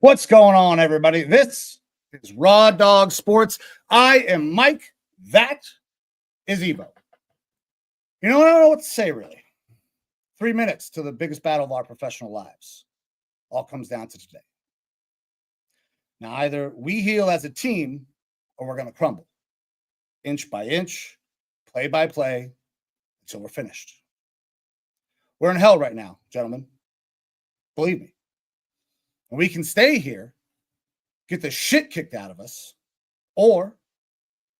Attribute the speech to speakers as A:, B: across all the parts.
A: What's going on, everybody? This is Raw Dawg Sports. I am Mike. That is Evo. You know, I don't know what to say, really. 3 minutes to the biggest battle of our professional lives. All comes down to today. Now, either we heal as a team or we're going to crumble. Inch by inch, play by play, until we're finished. We're in hell right now, gentlemen. Believe me. We can stay here, get the shit kicked out of us, or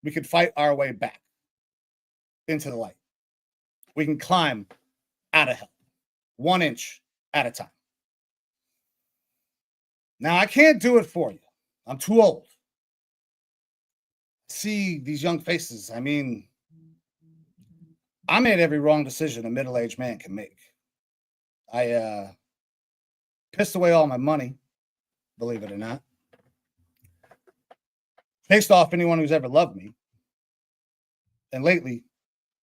A: we could fight our way back into the light. We can climb out of hell, 1 inch at a time. Now, I can't do it for you. I'm too old. See these young faces. I mean, I made every wrong decision a middle-aged man can make. I pissed away all my money, believe it or not. Pissed off anyone who's ever loved me. And lately,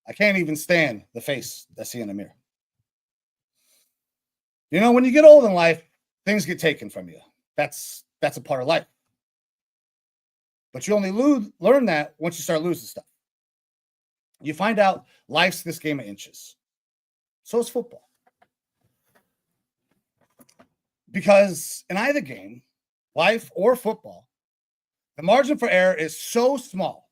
A: I can't even stand the face I see in the mirror. You know, when you get old in life, things get taken from you. That's a part of life. But you only learn that once you start losing stuff. You find out life's this game of inches. So is football. Because in either game, life or football, the margin for error is so small.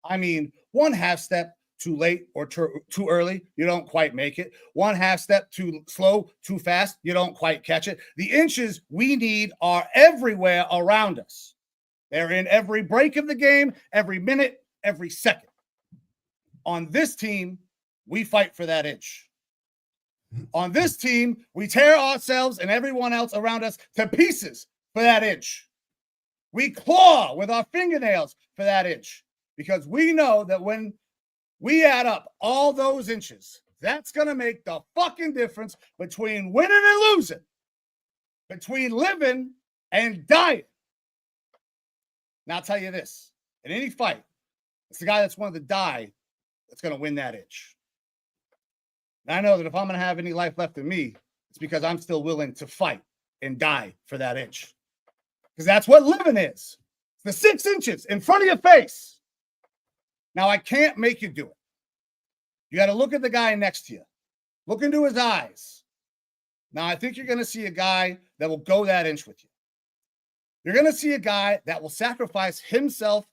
A: I mean, 1 half step too late or too early, you don't quite make it. 1 half step too slow, too fast, you don't quite catch it. The inches we need are everywhere around us. They're in every break of the game, every minute, every second. On this team, we fight for that inch. On this team, we tear ourselves and everyone else around us to pieces for that inch. We claw with our fingernails for that inch because we know that when we add up all those inches, that's going to make the fucking difference between winning and losing, between living and dying. Now, I'll tell you this. In any fight, it's the guy that's willing to die that's going to win that inch. And I know that if I'm going to have any life left in me, it's because I'm still willing to fight and die for that inch. Because that's what living is. It's the 6 inches in front of your face. Now, I can't make you do it. You got to look at the guy next to you. Look into his eyes. Now, I think you're going to see a guy that will go that inch with you. You're going to see a guy that will sacrifice himself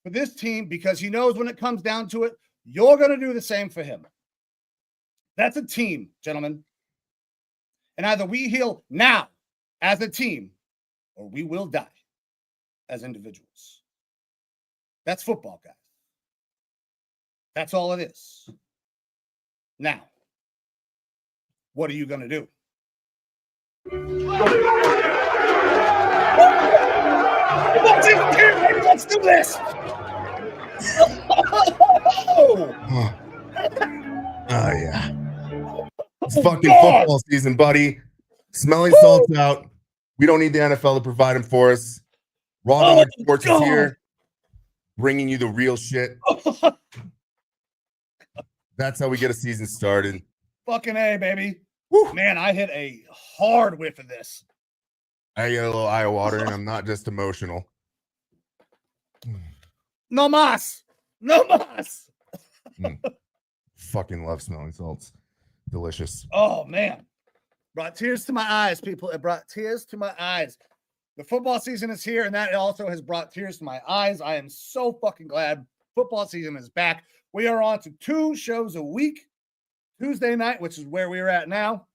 A: for this team because he knows when it comes down to it, you're going to do the same for him. That's a team, gentlemen. And either we heal now as a team or we will die as individuals. That's football, guys. That's all it is. Now, what are you going to do? Let's do this.
B: Oh, yeah. It's fucking football season, buddy. Smelling salts out. We don't need the NFL to provide them for us. Raw Dawg Sports is here, bringing you the real shit. That's how we get a season started.
A: Fucking A, baby. Woo. Man, I hit a hard whiff of this.
B: I get a little eye water, and I'm not just emotional.
A: No mas. No mas.
B: Fucking love smelling salts. Delicious.
A: Oh, man. Brought tears to my eyes, people. It brought tears to my eyes. The football season is here, and that also has brought tears to my eyes. I am so fucking glad football season is back. We are on to 2 shows a week. Tuesday night, which is where we're at now,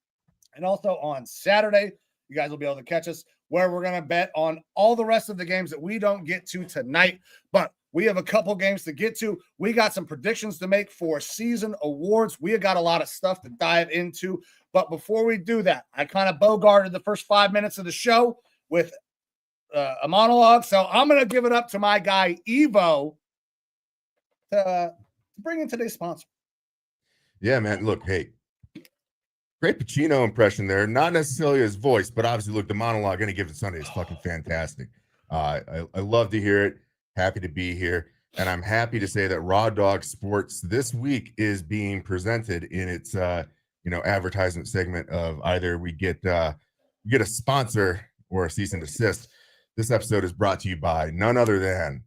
A: and also on Saturday. You guys will be able to catch us where we're going to bet on all the rest of the games that we don't get to tonight. But we have a couple games to get to. We got some predictions to make for season awards. We have got a lot of stuff to dive into. But before we do that, I kind of bogarted the first 5 minutes of the show with a monologue. So I'm going to give it up to my guy, Evo, to bring in today's sponsor.
B: Yeah, man. Look, hey, great Pacino impression there. Not necessarily his voice, but obviously, look, the monologue any given Sunday is fucking fantastic. I love to hear it. Happy to be here. And I'm happy to say that Raw Dawg Sports this week is being presented in its advertisement segment of either we get a sponsor or a cease and desist. This episode is brought to you by none other than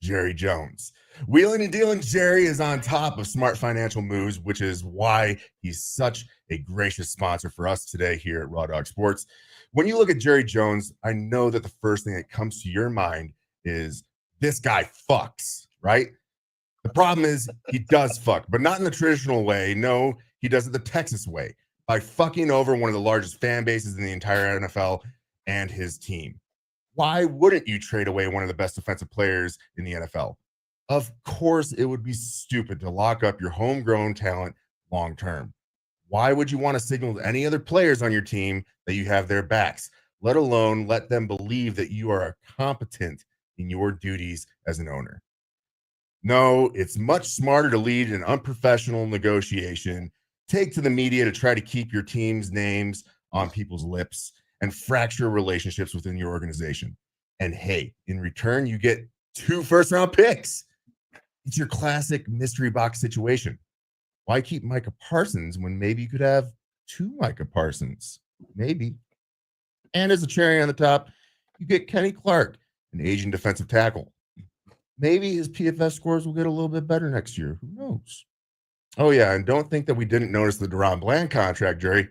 B: Jerry Jones. Wheeling and dealing, Jerry is on top of smart financial moves, which is why he's such a gracious sponsor for us today here at Raw Dawg Sports. When you look at Jerry Jones, I know that the first thing that comes to your mind is this guy fucks, right? The problem is he does fuck, but not in the traditional way. No, he does it the Texas way, by fucking over one of the largest fan bases in the entire NFL and his team. Why wouldn't you trade away one of the best defensive players in the NFL? Of course, it would be stupid to lock up your homegrown talent long term. Why would you want to signal to any other players on your team that you have their backs, let alone let them believe that you are competent in your duties as an owner? No, it's much smarter to lead an unprofessional negotiation, take to the media to try to keep your team's names on people's lips, and fracture relationships within your organization. And hey, in return, you get 2 first-round picks. It's your classic mystery box situation. Why keep Micah Parsons when maybe you could have 2 Micah Parsons? Maybe. And as a cherry on the top, you get Kenny Clark, an Asian defensive tackle. Maybe his PFF scores will get a little bit better next year. Who knows? Oh, yeah, and don't think that we didn't notice the Deron Bland contract, Jerry.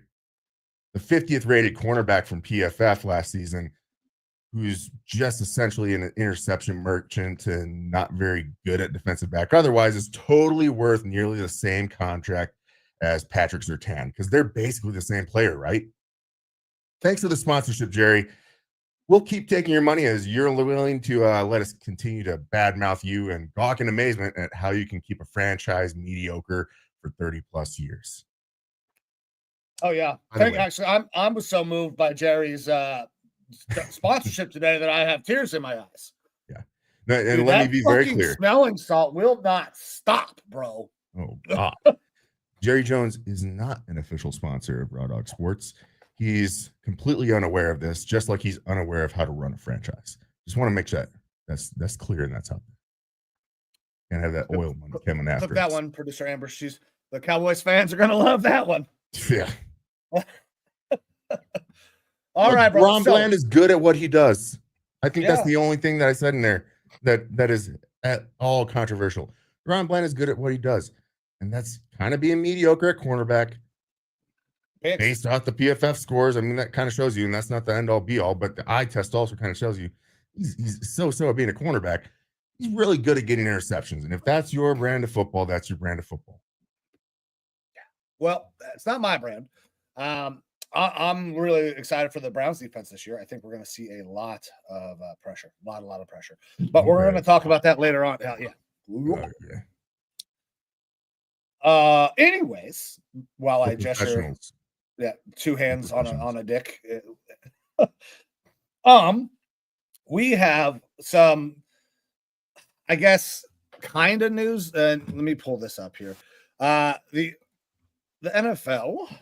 B: The 50th rated cornerback from PFF last season, who's just essentially an interception merchant and not very good at defensive back. Otherwise, is totally worth nearly the same contract as Patrick Surtain, because they're basically the same player, right? Thanks for the sponsorship, Jerry. We'll keep taking your money as you're willing to let us continue to badmouth you and gawk in amazement at how you can keep a franchise mediocre for 30 plus years.
A: Oh yeah. Actually, I was so moved by Jerry's sponsorship today that I have tears in my eyes.
B: Yeah. No, and dude, let me be very clear.
A: Smelling salt will not stop, bro.
B: Oh God. Jerry Jones is not an official sponsor of Raw Dawg Sports. He's completely unaware of this, just like he's unaware of how to run a franchise. Just want to make sure that's clear and that's out there. Can't have that oil money coming after.
A: Took that one, producer Amber. The Cowboys fans are gonna love that one.
B: Yeah.
A: All right, bro.
B: Ron Bland is good at what he does. I think that's the only thing that I said in there that is at all controversial. Ron Bland is good at what he does, and that's kind of being mediocre at cornerback. Based off the PFF scores, I mean, that kind of shows you, and that's not the end all be all, but the eye test also kind of shows you he's so at being a cornerback. He's really good at getting interceptions, and if that's your brand of football, that's your brand of football.
A: Yeah. Well, it's not my brand. I'm really excited for the Browns defense this year. I think we're going to see a lot of pressure, a lot of pressure. But we're going to talk about that later on. Anyways, while I gesture, 2 hands on a dick. We have some, I guess, kind of news. And let me pull this up here. The NFL.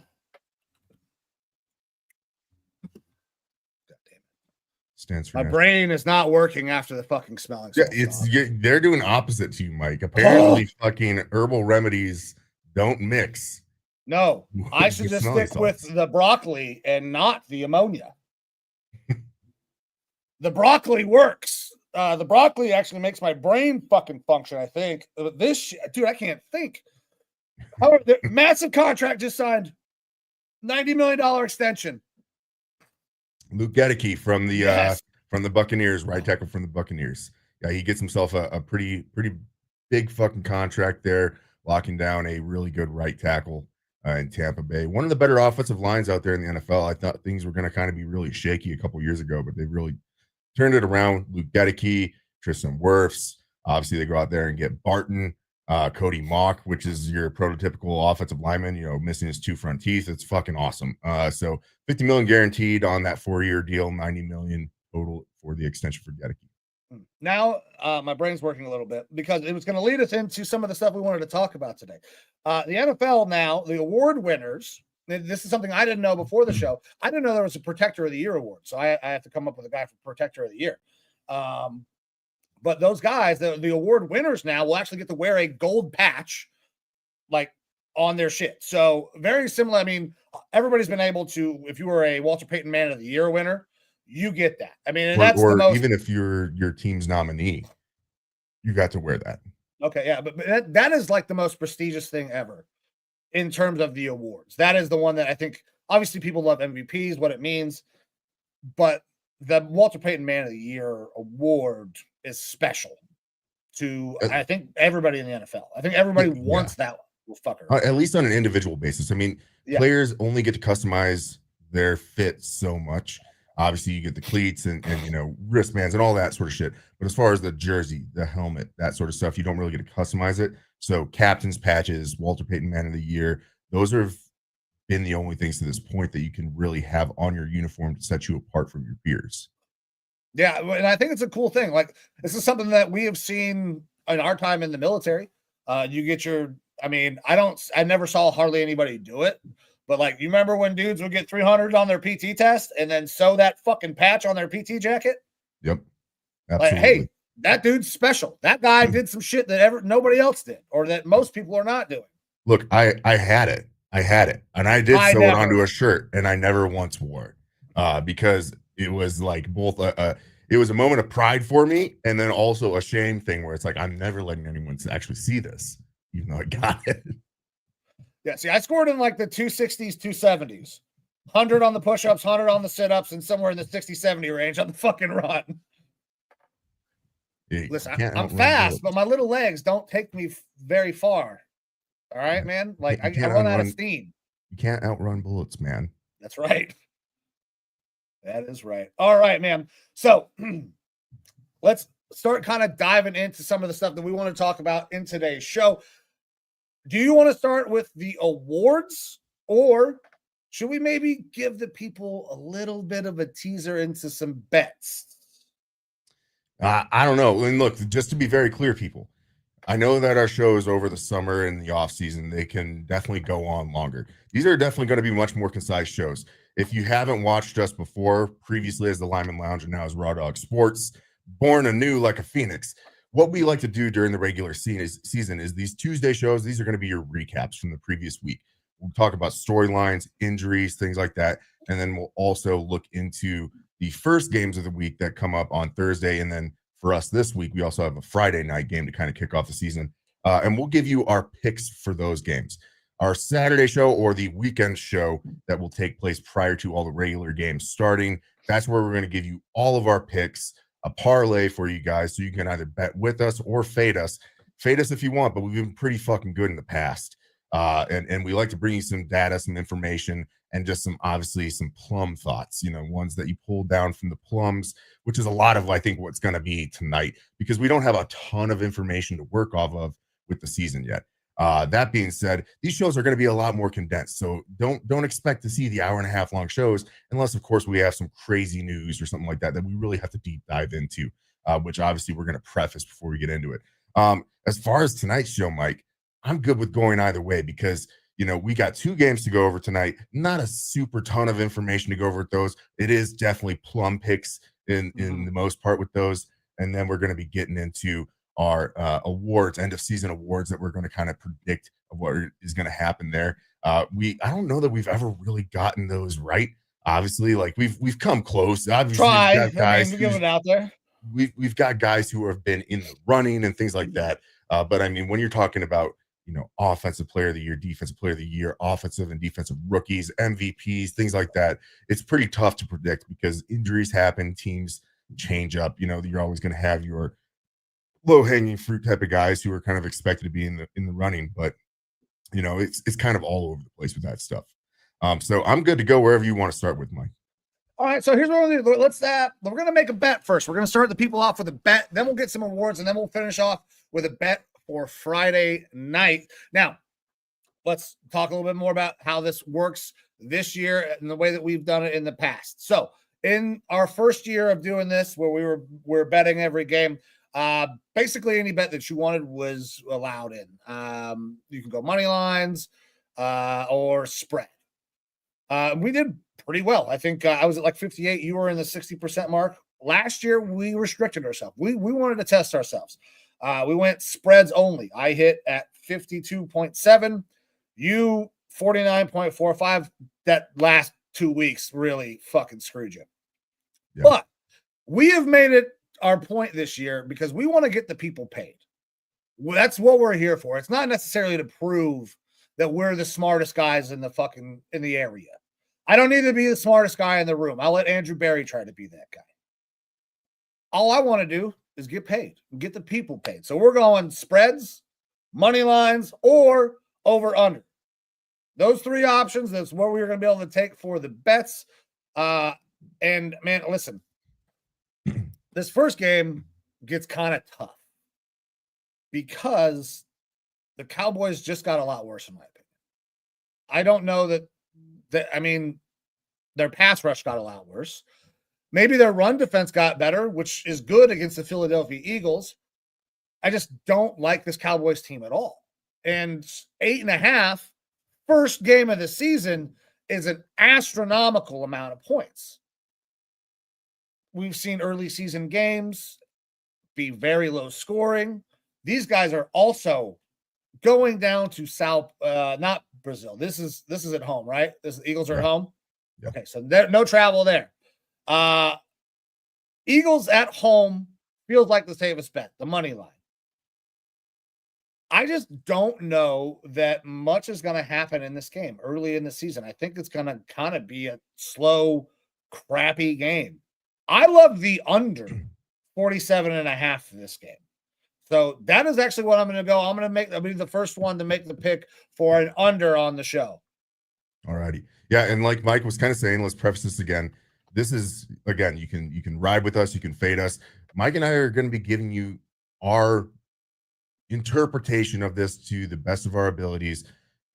B: Stands for
A: my brain is not working after the fucking smelling.
B: Yeah, they're doing opposite to you, Mike. Apparently, fucking herbal remedies don't mix.
A: No, I should just stick with the broccoli and not the ammonia. The broccoli works. The broccoli actually makes my brain fucking function, I think. This dude, I can't think. However, the massive contract just signed. $90 million extension.
B: Luke Goedeke from the Buccaneers, right tackle from the Buccaneers. Yeah, he gets himself a pretty big fucking contract there, locking down a really good right tackle. in Tampa Bay. One of the better offensive lines out there in the NFL. I thought things were going to kind of be really shaky a couple years ago, but they really turned it around. Luke Goedeke, Tristan Wirfs. Obviously, they go out there and get Barton, Cody Mock, which is your prototypical offensive lineman, missing his 2 front teeth. It's fucking awesome. So $50 million guaranteed on that 4-year deal, $90 million total for the extension for Goedeke.
A: Now, my brain's working a little bit because it was going to lead us into some of the stuff we wanted to talk about today. The NFL now, the award winners, this is something I didn't know before the show. I didn't know there was a Protector of the Year award, so I have to come up with a guy for Protector of the Year. But those guys, the award winners now will actually get to wear a gold patch like on their shit. So very similar. I mean, everybody's been able to, if you were a Walter Payton Man of the Year winner, you get that. I mean, and that's the most,
B: even if you're your team's nominee, you got to wear that.
A: Okay, yeah, but that is like the most prestigious thing ever in terms of the awards. That is the one that I think, obviously people love MVPs, what it means, but the Walter Payton Man of the Year award is special to, I think, everybody in the NFL. I think everybody wants that one. Fucker.
B: At least on an individual basis. I mean, players only get to customize their fit so much. Obviously, you get the cleats and wristbands and all that sort of shit. But as far as the jersey, the helmet, that sort of stuff, you don't really get to customize it. So captain's patches, Walter Payton Man of the Year, those have been the only things to this point that you can really have on your uniform to set you apart from your peers.
A: Yeah, and I think it's a cool thing. Like, this is something that we have seen in our time in the military. You get your, I mean, I never saw hardly anybody do it. But like, you remember when dudes would get 300 on their PT test and then sew that fucking patch on their PT jacket?
B: Yep. Absolutely.
A: Like, hey, that dude's special. That guy did some shit that nobody else did, or that most people are not doing.
B: Look, I had it. And I did sew it onto a shirt, and I never once wore it because it was like both it was a moment of pride for me and then also a shame thing where it's like, I'm never letting anyone actually see this, even though I got it.
A: Yeah, see, I scored in like the 260s, 270s. 100 on the push-ups, 100 on the sit-ups, and somewhere in the 60-70 range on the fucking run. Listen, I'm fast, but my little legs don't take me very far. All right, man? Like, I run out of steam.
B: You can't outrun bullets, man.
A: That's right. That is right. All right, man. So let's start kind of diving into some of the stuff that we want to talk about in today's show. Do you want to start with the awards, or should we maybe give the people a little bit of a teaser into some bets?
B: I don't know. And look, just to be very clear, people, I know that our show is over the summer and the off season. They can definitely go on longer. These are definitely going to be much more concise shows. If you haven't watched us before, previously as the Lyman Lounge and now as Raw Dawg Sports, born anew like a phoenix, what we like to do during the regular season is these Tuesday shows. These are going to be your recaps from the previous week. We'll talk about storylines, injuries, things like that. And then we'll also look into the first games of the week that come up on Thursday. And then for us this week, we also have a Friday night game to kind of kick off the season. And we'll give you our picks for those games. Our Saturday show or the weekend show that will take place prior to all the regular games starting. That's where we're going to give you all of our picks, a parlay for you guys, so you can either bet with us or fade us. Fade us if you want, but we've been pretty fucking good in the past. And we like to bring you some data, some information, and just obviously some plum thoughts, ones that you pulled down from the plums, which is a lot of, I think, what's going to be tonight, because we don't have a ton of information to work off of with the season yet. That being said, these shows are going to be a lot more condensed. So don't expect to see the hour-and-a-half long shows unless, of course, we have some crazy news or something like that we really have to deep dive into, which obviously we're going to preface before we get into it. As far as tonight's show, Mike, I'm good with going either way because, we got 2 games to go over tonight. Not a super ton of information to go over with those. It is definitely plum picks in the most part with those. And then we're going to be getting into our awards, end of season awards that we're going to kind of predict of what is going to happen there. I don't know that we've ever really gotten those right. Obviously, like we've come close. Obviously,
A: we've got give it out there.
B: We've got guys who have been in the running and things like that. But I mean, when you're talking about offensive player of the year, defensive player of the year, offensive and defensive rookies, MVPs, things like that, it's pretty tough to predict because injuries happen, teams change up. You're always going to have your low-hanging fruit type of guys who are kind of expected to be in the running. But it's kind of all over the place with that stuff. So I'm good to go wherever you want to start with, Mike.
A: All right, so here's what we're gonna do. We're gonna make a bet first. We're gonna start the people off with a bet, then we'll get some awards, and then we'll finish off with a bet for Friday night. Now, let's talk a little bit more about how this works this year and the way that we've done it in the past. So, in our first year of doing this, where we're betting every game, basically any bet that you wanted was allowed in. You can go money lines or spread. We did pretty well. I think I was at like 58. You were in the 60% mark. Last year, we restricted ourselves. We wanted to test ourselves. We went spreads only. I hit at 52.7. You 49.45. That last 2 weeks really fucking screwed you. Yeah. But we have made it our point this year because we want to get the people paid. That's what we're here for. It's not necessarily to prove that we're the smartest guys in the area. I don't need to be the smartest guy in the room. I'll let Andrew Barry try to be that guy. All I want to do is get paid and get the people paid. So we're going spreads, money lines, or over under. Those three options, that's what we're going to be able to take for the bets. And man, listen, this first game gets kind of tough because the Cowboys just got a lot worse, in my opinion. I don't know that their pass rush got a lot worse. Maybe their run defense got better, which is good against the Philadelphia Eagles. I just don't like this Cowboys team at all. And 8.5, first game of the season, is an astronomical amount of points. We've seen early season games be very low scoring. These guys are also going down to not Brazil. This is at home, right? The Eagles are at home. Yeah. Okay, so no travel there. Eagles at home feels like the safest bet, the money line. I just don't know that much is going to happen in this game early in the season. I think it's going to kind of be a slow, crappy game. I love the under 47.5 for this game. So that is actually what I'm going to go. I'll be the first one to make the pick for an under on the show.
B: All righty. Yeah, and like Mike was kind of saying, let's preface this again. This is, again, you can ride with us, you can fade us. Mike and I are going to be giving you our interpretation of this to the best of our abilities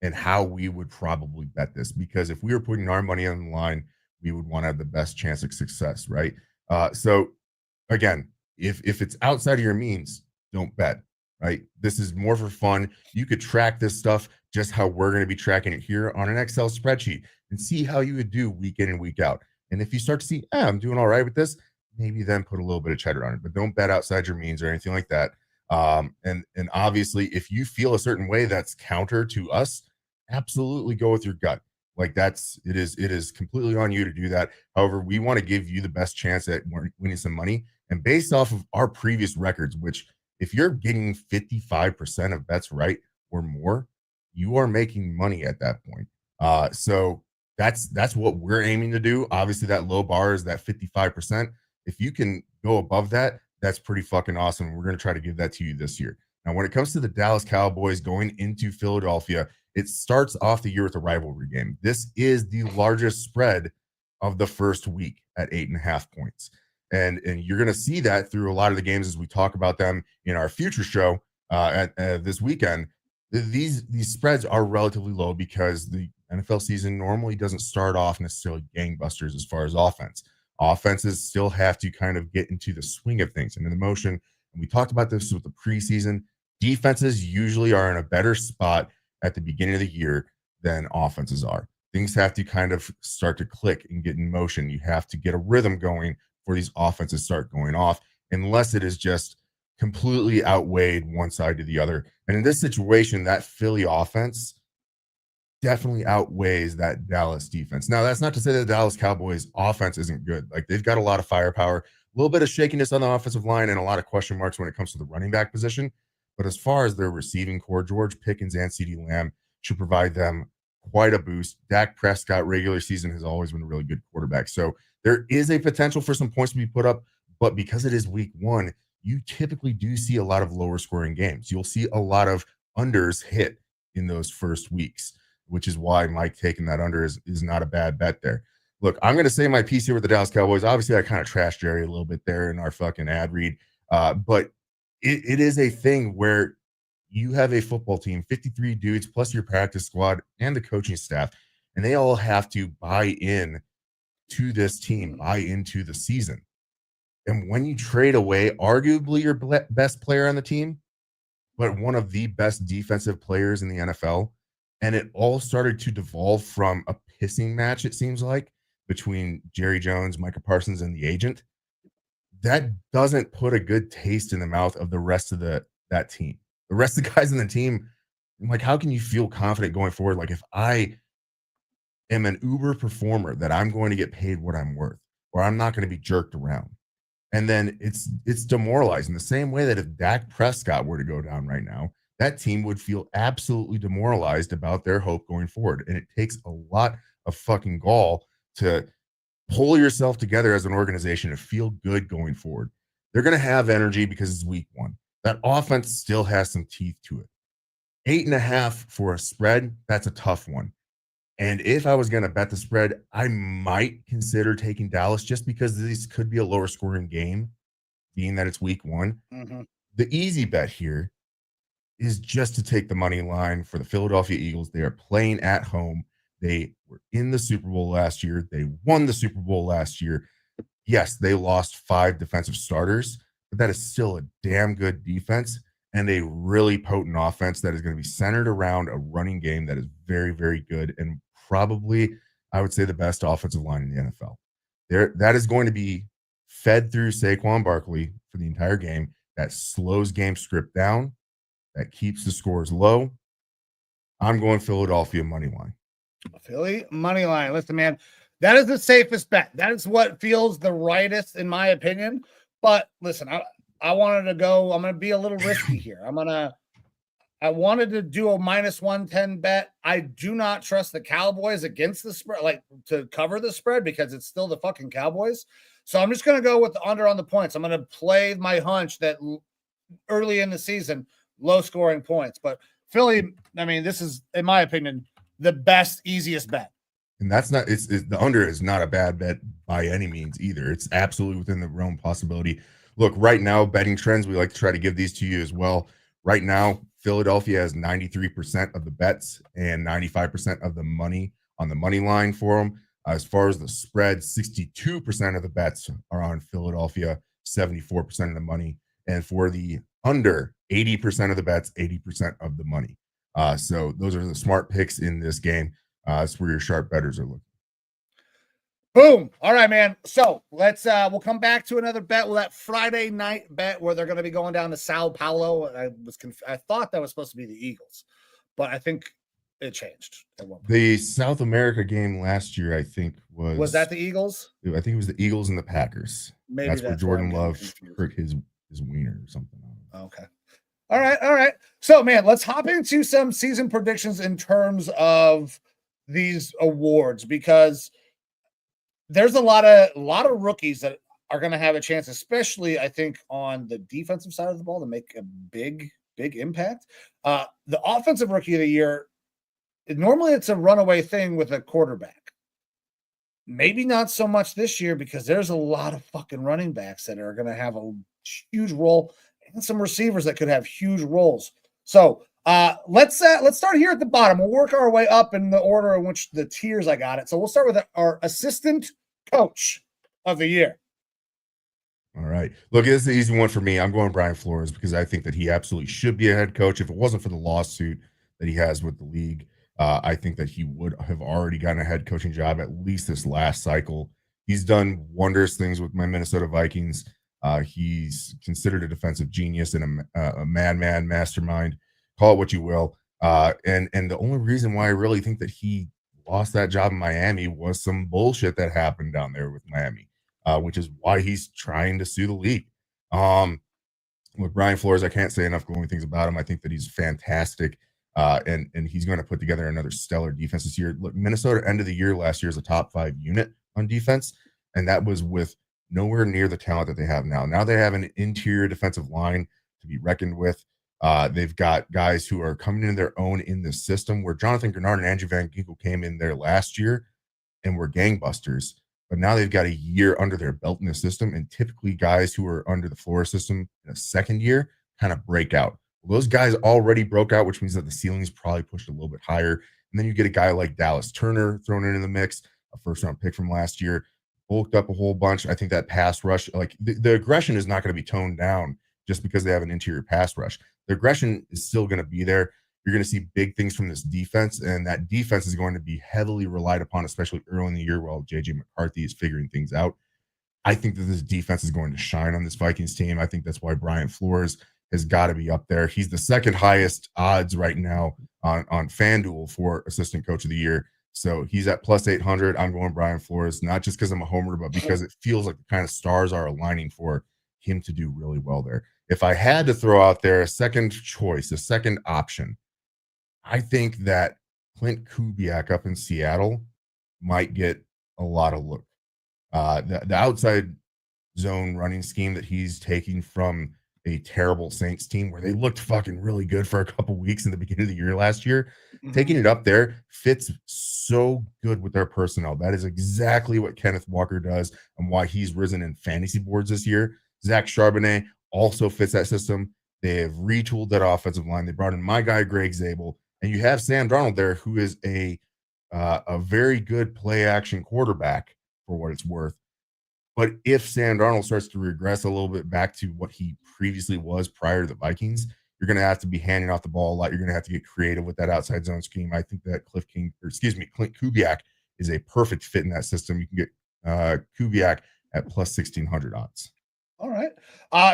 B: and how we would probably bet this, because if we were putting our money on the line, we would want to have the best chance of success, right? So again, if it's outside of your means, don't bet, right? This is more for fun. You could track this stuff just how we're going to be tracking it here on an Excel spreadsheet and see how you would do week in and week out. And if you start to see, I'm doing all right with this, maybe then put a little bit of cheddar on it, but don't bet outside your means or anything like that. And obviously, if you feel a certain way that's counter to us, absolutely go with your gut. Like it is completely on you to do that. However, we want to give you the best chance at winning some money. And based off of our previous records, which if you're getting 55% of bets right or more, you are making money at that point. So that's what we're aiming to do. Obviously, that low bar is that 55%. If you can go above that, that's pretty fucking awesome. We're going to try to give that to you this year. Now, when it comes to the Dallas Cowboys going into Philadelphia, it starts off the year with a rivalry game. This is the largest spread of the first week at 8.5 points. And you're going to see that through a lot of the games as we talk about them in our future show at this weekend. These spreads are relatively low because the NFL season normally doesn't start off necessarily gangbusters as far as offense. Offenses still have to kind of get into the swing of things and in the motion. And we talked about this with the preseason. Defenses usually are in a better spot at the beginning of the year than offenses are. Things have to kind of start to click and get in motion. You have to get a rhythm going for these offenses start going off, unless it is just completely outweighed one side to the other. And in this situation, that Philly offense definitely outweighs that Dallas defense. Now, that's not to say that the Dallas Cowboys offense isn't good. Like, they've got a lot of firepower, a little bit of shakiness on the offensive line, and a lot of question marks when it comes to the running back position. But as far as their receiving core, George Pickens and CeeDee Lamb should provide them quite a boost. Dak Prescott, regular season, has always been a really good quarterback. So there is a potential for some points to be put up, but because it is week one, you typically do see a lot of lower scoring games. You'll see a lot of unders hit. in those first weeks, which is why Mike taking that under is not a bad bet there. Look, I'm going to say my piece here with the Dallas Cowboys. Obviously, I kind of trashed Jerry a little bit there in our fucking ad read, but it is a thing where you have a football team, 53 dudes plus your practice squad and the coaching staff, and they all have to buy in to this team, buy into the season. And when you trade away arguably your best player on the team, but one of the best defensive players in the NFL, and it all started to devolve from a pissing match, it seems like, between Jerry Jones, Micah Parsons, and the agent, that doesn't put a good taste in the mouth of the rest of that team. The rest of the guys in the team, like, how can you feel confident going forward? Like, if I am an uber performer, that I'm going to get paid what I'm worth, or I'm not going to be jerked around. And then it's demoralizing. The same way that if Dak Prescott were to go down right now, that team would feel absolutely demoralized about their hope going forward. And it takes a lot of fucking gall to pull yourself together as an organization to feel good going forward. They're going to have energy because it's week 1. That offense still has some teeth to it. 8.5 for a spread, that's a tough one. And if I was going to bet the spread, I might consider taking Dallas just because this could be a lower scoring game, being that it's week 1.
A: Mm-hmm.
B: The easy bet here is just to take the money line for the Philadelphia Eagles. They are playing at home. They were in the Super Bowl last year. They won the Super Bowl last year. Yes, they lost 5 defensive starters, but that is still a damn good defense and a really potent offense that is going to be centered around a running game that is very, very good and probably, I would say, the best offensive line in the NFL. That is going to be fed through Saquon Barkley for the entire game. That slows game script down. That keeps the scores low. I'm going Philadelphia money line.
A: Philly money line. Listen, man, that is the safest bet. That is what feels the rightest, in my opinion. But listen, I wanted to go. I'm going to be a little risky here. I wanted to do a minus 110 bet. I do not trust the Cowboys against the spread, like to cover the spread, because it's still the fucking Cowboys. So I'm just going to go with the under on the points. I'm going to play my hunch that early in the season, low scoring points. But Philly, I mean, this is, in my opinion, the best, easiest bet.
B: And that's not, it's the under is not a bad bet by any means either. It's absolutely within the realm possibility. Look, right now, betting trends, we like to try to give these to you as well. Right now, Philadelphia has 93% of the bets and 95% of the money on the money line for them. As far as the spread, 62% of the bets are on Philadelphia, 74% of the money. And for the under, 80% of the bets, 80% of the money. So those are the smart picks in this game. That's where your sharp bettors are looking.
A: Boom. All right, man. So let's we'll come back to another bet. Well, that Friday night bet where they're going to be going down to Sao Paulo. I thought that was supposed to be the Eagles, but I think it changed.
B: The South America game last year, I think, was
A: that the Eagles?
B: I think it was the Eagles and the Packers.
A: Maybe
B: that's where Jordan Love hurt his wiener or something.
A: Okay. All right. So, man, let's hop into some season predictions in terms of these awards, because there's a lot of rookies that are going to have a chance, especially I think on the defensive side of the ball, to make a big impact. The offensive rookie of the year, normally it's a runaway thing with a quarterback. Maybe not so much this year, because there's a lot of fucking running backs that are going to have a huge role, and some receivers that could have huge roles. So let's start here at the bottom. We'll work our way up in the order in which the tiers I got it. So we'll start with our assistant coach of the year.
B: All right. Look, this is the easy one for me. I'm going Brian Flores, because I think that he absolutely should be a head coach. If it wasn't for the lawsuit that he has with the league, I think that he would have already gotten a head coaching job at least this last cycle. He's done wondrous things with my Minnesota Vikings. He's considered a defensive genius and a madman mastermind. Call it what you will. And the only reason why I really think that he lost that job in Miami was some bullshit that happened down there with Miami, which is why he's trying to sue the league. With Brian Flores, I can't say enough glowing things about him. I think that he's fantastic, and he's going to put together another stellar defense this year. Look, Minnesota ended the year last year as a top 5 unit on defense, and that was with nowhere near the talent that they have now. Now they have an interior defensive line to be reckoned with. They've got guys who are coming into their own in this system, where Jonathan Grenard and Andrew Van Ginkel came in there last year and were gangbusters. But now they've got a year under their belt in the system, and typically guys who are under the Flores system in a second year kind of break out. Well, those guys already broke out, which means that the ceiling is probably pushed a little bit higher. And then you get a guy like Dallas Turner thrown into the mix, a first-round pick from last year, bulked up a whole bunch. I think that pass rush, like the aggression is not going to be toned down just because they have an interior pass rush. The aggression is still going to be there. You're going to see big things from this defense, and that defense is going to be heavily relied upon, especially early in the year while JJ McCarthy is figuring things out. I think that this defense is going to shine on this Vikings team. I think that's why Brian Flores has got to be up there. He's the second highest odds right now on FanDuel for assistant coach of the year. So he's at plus 800. I'm going Brian Flores, not just because I'm a homer, but because it feels like the kind of stars are aligning for him to do really well there. If I had to throw out there a second choice, a second option, I think that Clint Kubiak up in Seattle might get a lot of look. The outside zone running scheme that he's taking from a terrible Saints team where they looked fucking really good for a couple weeks in the beginning of the year last year, taking it up there fits so good with their personnel. That is exactly what Kenneth Walker does and why he's risen in fantasy boards this year. Zach Charbonnet also fits that system. They have retooled that offensive line. They brought in my guy, Greg Zabel, and you have Sam Darnold there, who is a very good play action quarterback for what it's worth. But if Sam Darnold starts to regress a little bit back to what he previously was prior to the Vikings, you're going to have to be handing off the ball a lot. You're going to have to get creative with that outside zone scheme. I think that Clint Kubiak is a perfect fit in that system. You can get Kubiak at plus 1,600 odds.
A: All right.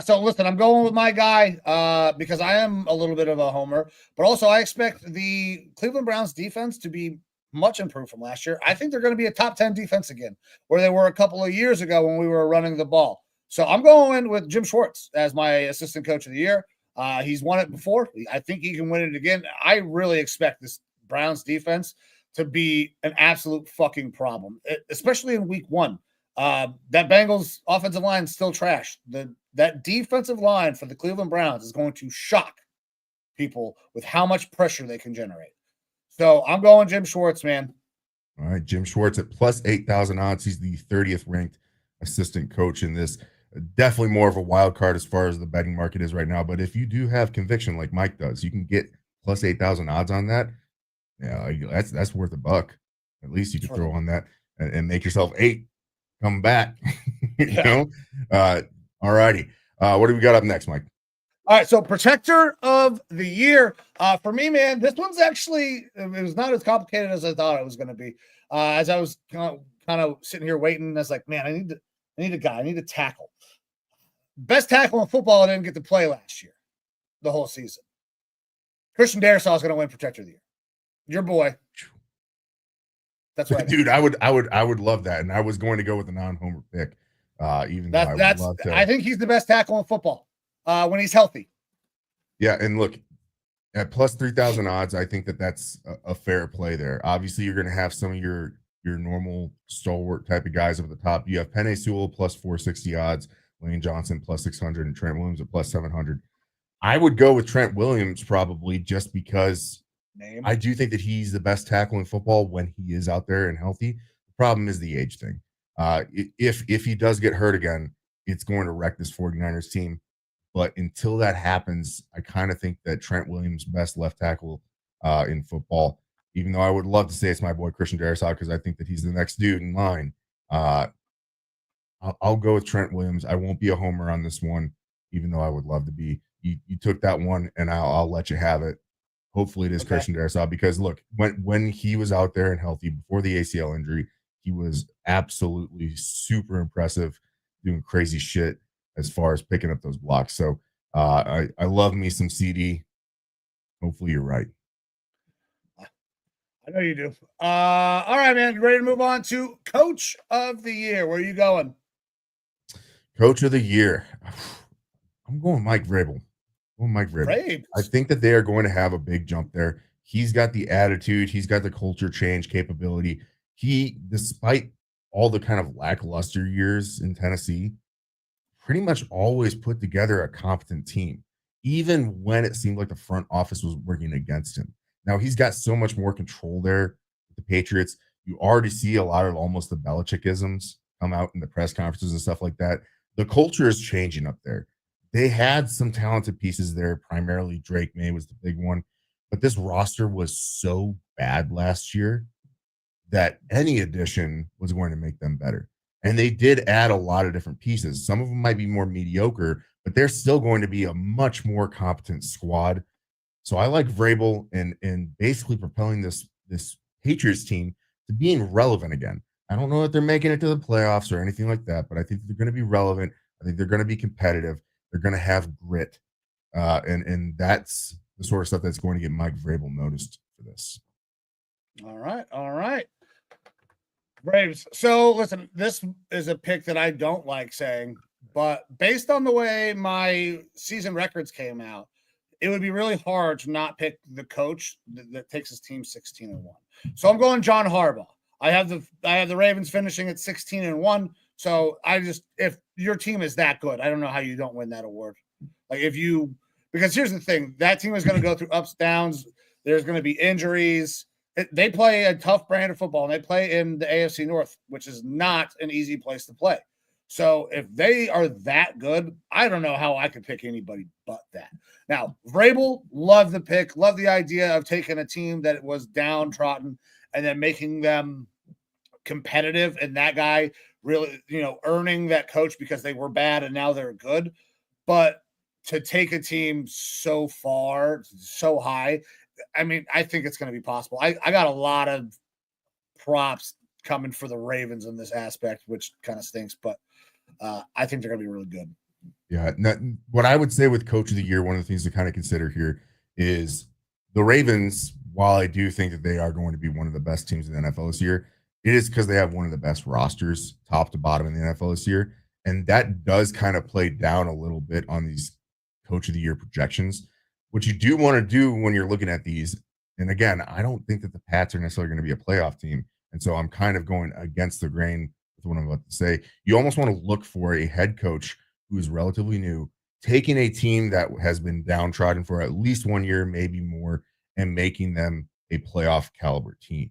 A: So listen, I'm going with my guy because I am a little bit of a homer, but also I expect the Cleveland Browns defense to be much improved from last year. I think they're going to be a top 10 defense again, where they were a couple of years ago when we were running the ball. So I'm going with Jim Schwartz as my assistant coach of the year. He's won it before. I think he can win it again. I really expect this Browns defense to be an absolute fucking problem, especially in week one. That Bengals offensive line is still trash. That defensive line for the Cleveland Browns is going to shock people with how much pressure they can generate. So I'm going Jim Schwartz, man.
B: All right, Jim Schwartz at plus 8,000 odds. He's the 30th ranked assistant coach in this. Definitely more of a wild card as far as the betting market is right now. But if you do have conviction like Mike does, you can get plus 8,000 odds on that. Yeah, that's worth a buck. At least you can throw on that and make yourself 8. Come back. You know? All righty. What do we got up next, Mike?
A: All right, so protector of the year. For me, man, this one's actually, it was not as complicated as I thought it was going to be. As I was kind of sitting here waiting, I was like, man, I need a guy. I need a tackle. Best tackle in football I didn't get to play last year, the whole season. Christian Darrisaw is going to win protector of the year. Your boy. That's right,
B: dude. I would love that, and I was going to go with a non-homer pick. Even though I would love to.
A: I think he's the best tackle in football when he's healthy.
B: Yeah, and look, at plus 3,000 odds, I think that's a fair play there. Obviously, you're going to have some of your normal stalwart type of guys over the top. You have Penei Sewell plus 460 odds, Lane Johnson plus 600, and Trent Williams at plus 700. I would go with Trent Williams probably just because I do think that he's the best tackle in football when he is out there and healthy. The problem is the age thing. If he does get hurt again, it's going to wreck this 49ers team. But until that happens, I kind of think that Trent Williams, best left tackle in football, even though I would love to say it's my boy Christian Darrisaw because I think that he's the next dude in line. I'll go with Trent Williams. I won't be a homer on this one, even though I would love to be. You took that one, and I'll let you have it. Hopefully it is Christian Darrisaw because, look, when he was out there and healthy before the ACL injury, he was absolutely super impressive, doing crazy shit as far as picking up those blocks. So I love me some CD. Hopefully you're right.
A: I know you do. All right, man. You ready to move on to Coach of the Year? Where are you going?
B: Coach of the Year. I'm going Mike Vrabel. I think that they are going to have a big jump there. He's got the attitude. He's got the culture change capability. He, despite all the kind of lackluster years in Tennessee, pretty much always put together a competent team. even when it seemed like the front office was working against him. Now he's got so much more control there with the Patriots. You already see a lot of almost the Belichickisms come out in the press conferences and stuff like that. The culture is changing up there. They had some talented pieces there. Primarily Drake May was the big one, but this roster was so bad last year that any addition was going to make them better. And they did add a lot of different pieces. Some of them might be more mediocre, but they're still going to be a much more competent squad. So I like Vrabel and basically propelling this Patriots team to being relevant again. I don't know if they're making it to the playoffs or anything like that, but I think they're going to be relevant. I think they're going to be competitive. They're going to have grit, and that's the sort of stuff that's going to get Mike Vrabel noticed for this.
A: All right. Braves. So listen, this is a pick that I don't like saying, but based on the way my season records came out, it would be really hard to not pick the coach that takes his team 16-1. So I'm going John Harbaugh. I have the Ravens finishing at 16-1. So if your team is that good, I don't know how you don't win that award. Because here's the thing, that team is going to go through ups, downs. There's going to be injuries. They play a tough brand of football, and they play in the AFC North, which is not an easy place to play. So if they are that good, I don't know how I could pick anybody but that. Now, Vrabel, love the pick, love the idea of taking a team that was downtrodden and then making them competitive, and that guy really, earning that coach because they were bad and now they're good. But to take a team so far, so high, I mean, I think it's going to be possible. I got a lot of props coming for the Ravens in this aspect, which kind of stinks, but I think they're going to be really good.
B: Yeah. What I would say with Coach of the Year, one of the things to kind of consider here is the Ravens, while I do think that they are going to be one of the best teams in the NFL this year, it is because they have one of the best rosters, top to bottom in the NFL this year. And that does kind of play down a little bit on these Coach of the Year projections. What you do want to do when you're looking at these, and again, I don't think that the Pats are necessarily going to be a playoff team. And so I'm kind of going against the grain with what I'm about to say. You almost want to look for a head coach who is relatively new, taking a team that has been downtrodden for at least 1 year, maybe more, and making them a playoff caliber team.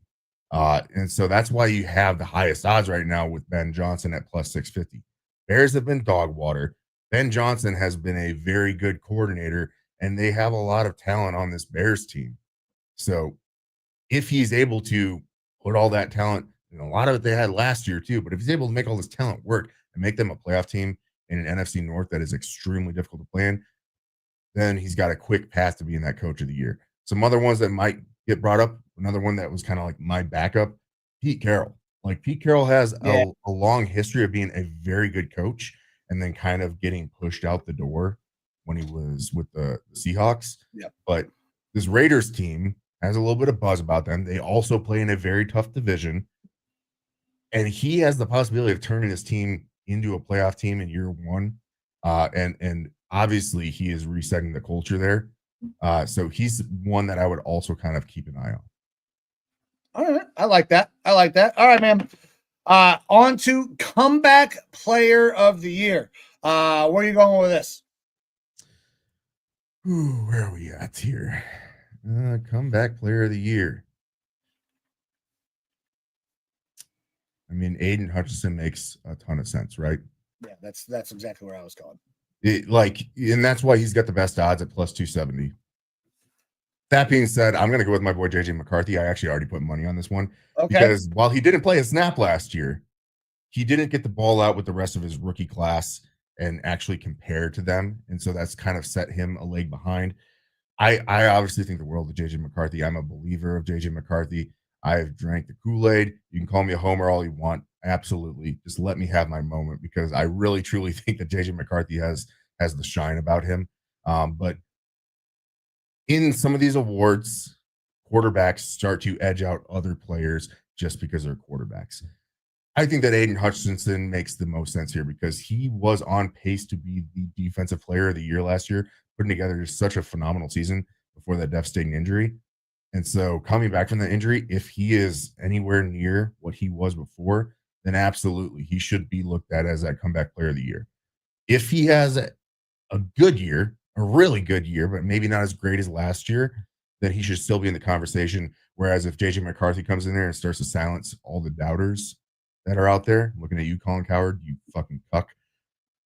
B: And so that's why you have the highest odds right now with Ben Johnson at plus 650. Bears have been dog water. Ben Johnson has been a very good coordinator, and they have a lot of talent on this Bears team. So if he's able to put all that talent, and a lot of it they had last year too, but if he's able to make all this talent work and make them a playoff team in an NFC North that is extremely difficult to play in, then he's got a quick path to being that Coach of the Year. Some other ones that might get brought up, another one that was kind of like my backup, Pete Carroll. Like Pete Carroll has a long history of being a very good coach and then kind of getting pushed out the door when he was with the Seahawks.
A: Yeah.
B: But this Raiders team has a little bit of buzz about them. They also play in a very tough division. And he has the possibility of turning his team into a playoff team in year one. And obviously he is resetting the culture there. So he's one that I would also kind of keep an eye on.
A: All right. I like that. All right, man. On to comeback player of the year. Where are you going with this?
B: Ooh, where are we at here? Comeback player of the year. I mean, Aiden Hutchinson makes a ton of sense, right?
A: Yeah, that's exactly where I was going.
B: And that's why he's got the best odds at plus 270. That being said, I'm going to go with my boy JJ McCarthy. I actually already put money on this one because while he didn't play a snap last year, he didn't get the ball out with the rest of his rookie class and actually compare to them. And so that's kind of set him a leg behind. I obviously think the world of JJ McCarthy. I'm a believer of JJ McCarthy. I've drank the Kool-Aid. You can call me a homer all you want. Absolutely. Just let me have my moment because I really, truly think that JJ McCarthy has the shine about him. But in some of these awards, quarterbacks start to edge out other players just because they're quarterbacks. I think that Aiden Hutchinson makes the most sense here because he was on pace to be the defensive player of the year last year, putting together just such a phenomenal season before that devastating injury. And so coming back from the injury, if he is anywhere near what he was before, then absolutely he should be looked at as that comeback player of the year. If he has a good year, a really good year, but maybe not as great as last year, then he should still be in the conversation. Whereas if JJ McCarthy comes in there and starts to silence all the doubters that are out there, looking at you, Colin Cowherd, you fucking cuck.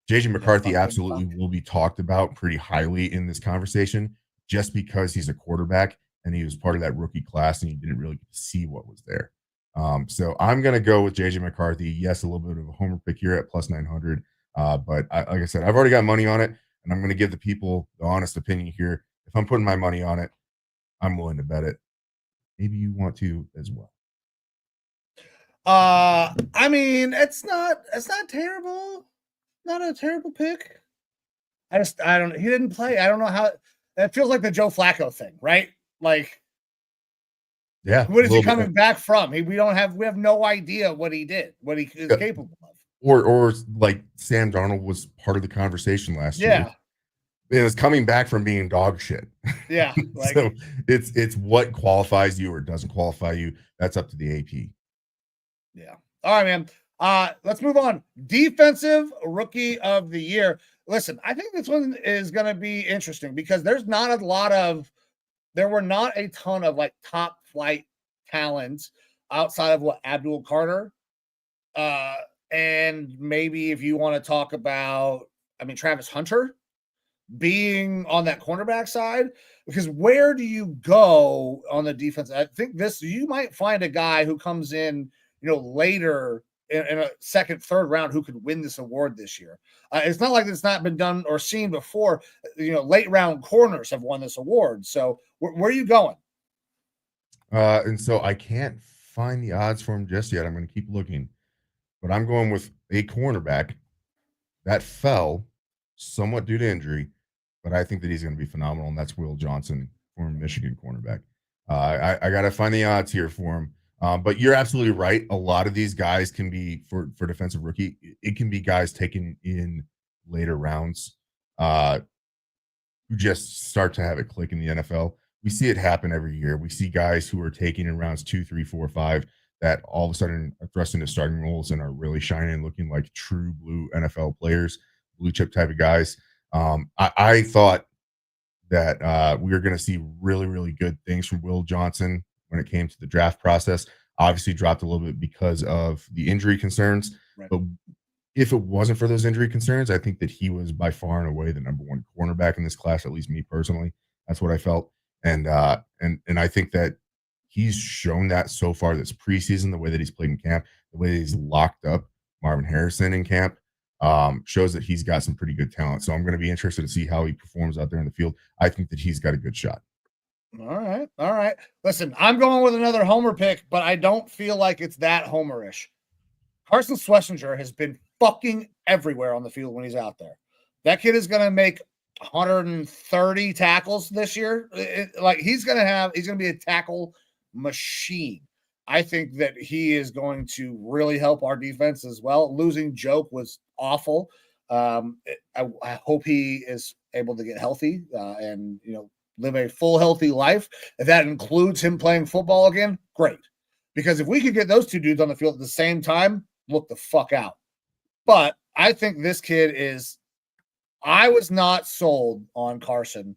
B: JJ McCarthy absolutely will be talked about pretty highly in this conversation just because he's a quarterback and he was part of that rookie class and you didn't really see what was there. So I'm going to go with JJ McCarthy. Yes, a little bit of a homer pick here at plus 900. But like I said, I've already got money on it and I'm going to give the people the honest opinion here. If I'm putting my money on it, I'm willing to bet it. Maybe you want to as well.
A: I mean, it's not terrible. Not a terrible pick. I don't. He didn't play. I don't know how. It feels like the Joe Flacco thing, right? Like,
B: yeah.
A: What is he coming back from? We have no idea what he did, what he is capable of.
B: Or like Sam Darnold was part of the conversation last year. It was coming back from being dog shit.
A: Yeah.
B: Like, so it's what qualifies you or doesn't qualify you. That's up to the AP.
A: Yeah. All right, man. Let's move on. Defensive Rookie of the Year. Listen, I think this one is going to be interesting because there were not a ton of like top flight talents outside of what Abdul Carter. And maybe if you want to talk about, Travis Hunter being on that cornerback side, because where do you go on the defense? I think you might find a guy who comes in, later in a second, third round who could win this award this year. It's not like it's not been done or seen before. Late round corners have won this award. So where are you going?
B: And so I can't find the odds for him just yet. I'm going to keep looking, but I'm going with a cornerback that fell somewhat due to injury, but I think that he's going to be phenomenal. And that's Will Johnson, former Michigan cornerback. I got to find the odds here for him. But you're absolutely right. A lot of these guys can be for defensive rookie. It can be guys taken in later rounds who just start to have it click in the NFL. We see it happen every year. We see guys who are taken in rounds 2, 3, 4, 5 that all of a sudden are thrust into starting roles and are really shining, looking like true blue NFL players, blue chip type of guys. I thought that we were going to see really, really good things from Will Johnson when it came to the draft process. Obviously dropped a little bit because of the injury concerns. Right. But if it wasn't for those injury concerns, I think that he was by far and away the number one cornerback in this class, at least me personally. That's what I felt. And I think that he's shown that so far this preseason, the way that he's played in camp, the way that he's locked up Marvin Harrison in camp, shows that he's got some pretty good talent. So I'm going to be interested to see how he performs out there in the field. I think that he's got a good shot.
A: All right. Listen, I'm going with another homer pick, but I don't feel like it's that homerish. Carson Schlesinger has been fucking everywhere on the field when he's out there. That kid is going to make 130 tackles this year. He's going to be a tackle machine. I think that he is going to really help our defense as well. Losing Joke was awful. I hope he is able to get healthy and live a full, healthy life. If that includes him playing football again, great. Because if we could get those two dudes on the field at the same time, look the fuck out. But I think this kid I was not sold on Carson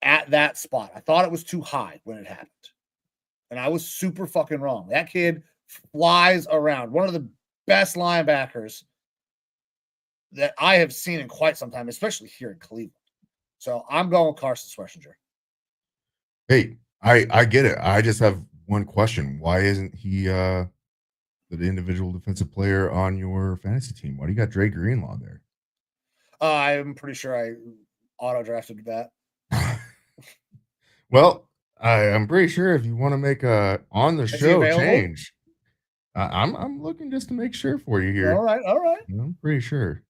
A: at that spot. I thought it was too high when it happened. And I was super fucking wrong. That kid flies around. One of the best linebackers that I have seen in quite some time, especially here in Cleveland. So I'm going with Carson Schlesinger.
B: Hey, I get it. I just have one question. Why isn't he the individual defensive player on your fantasy team? Why do you got Dre Greenlaw there?
A: I'm pretty sure I auto-drafted that.
B: Well, I'm pretty sure if you want to make a on-the-show change, I'm looking just to make sure for you here.
A: All right.
B: I'm pretty sure.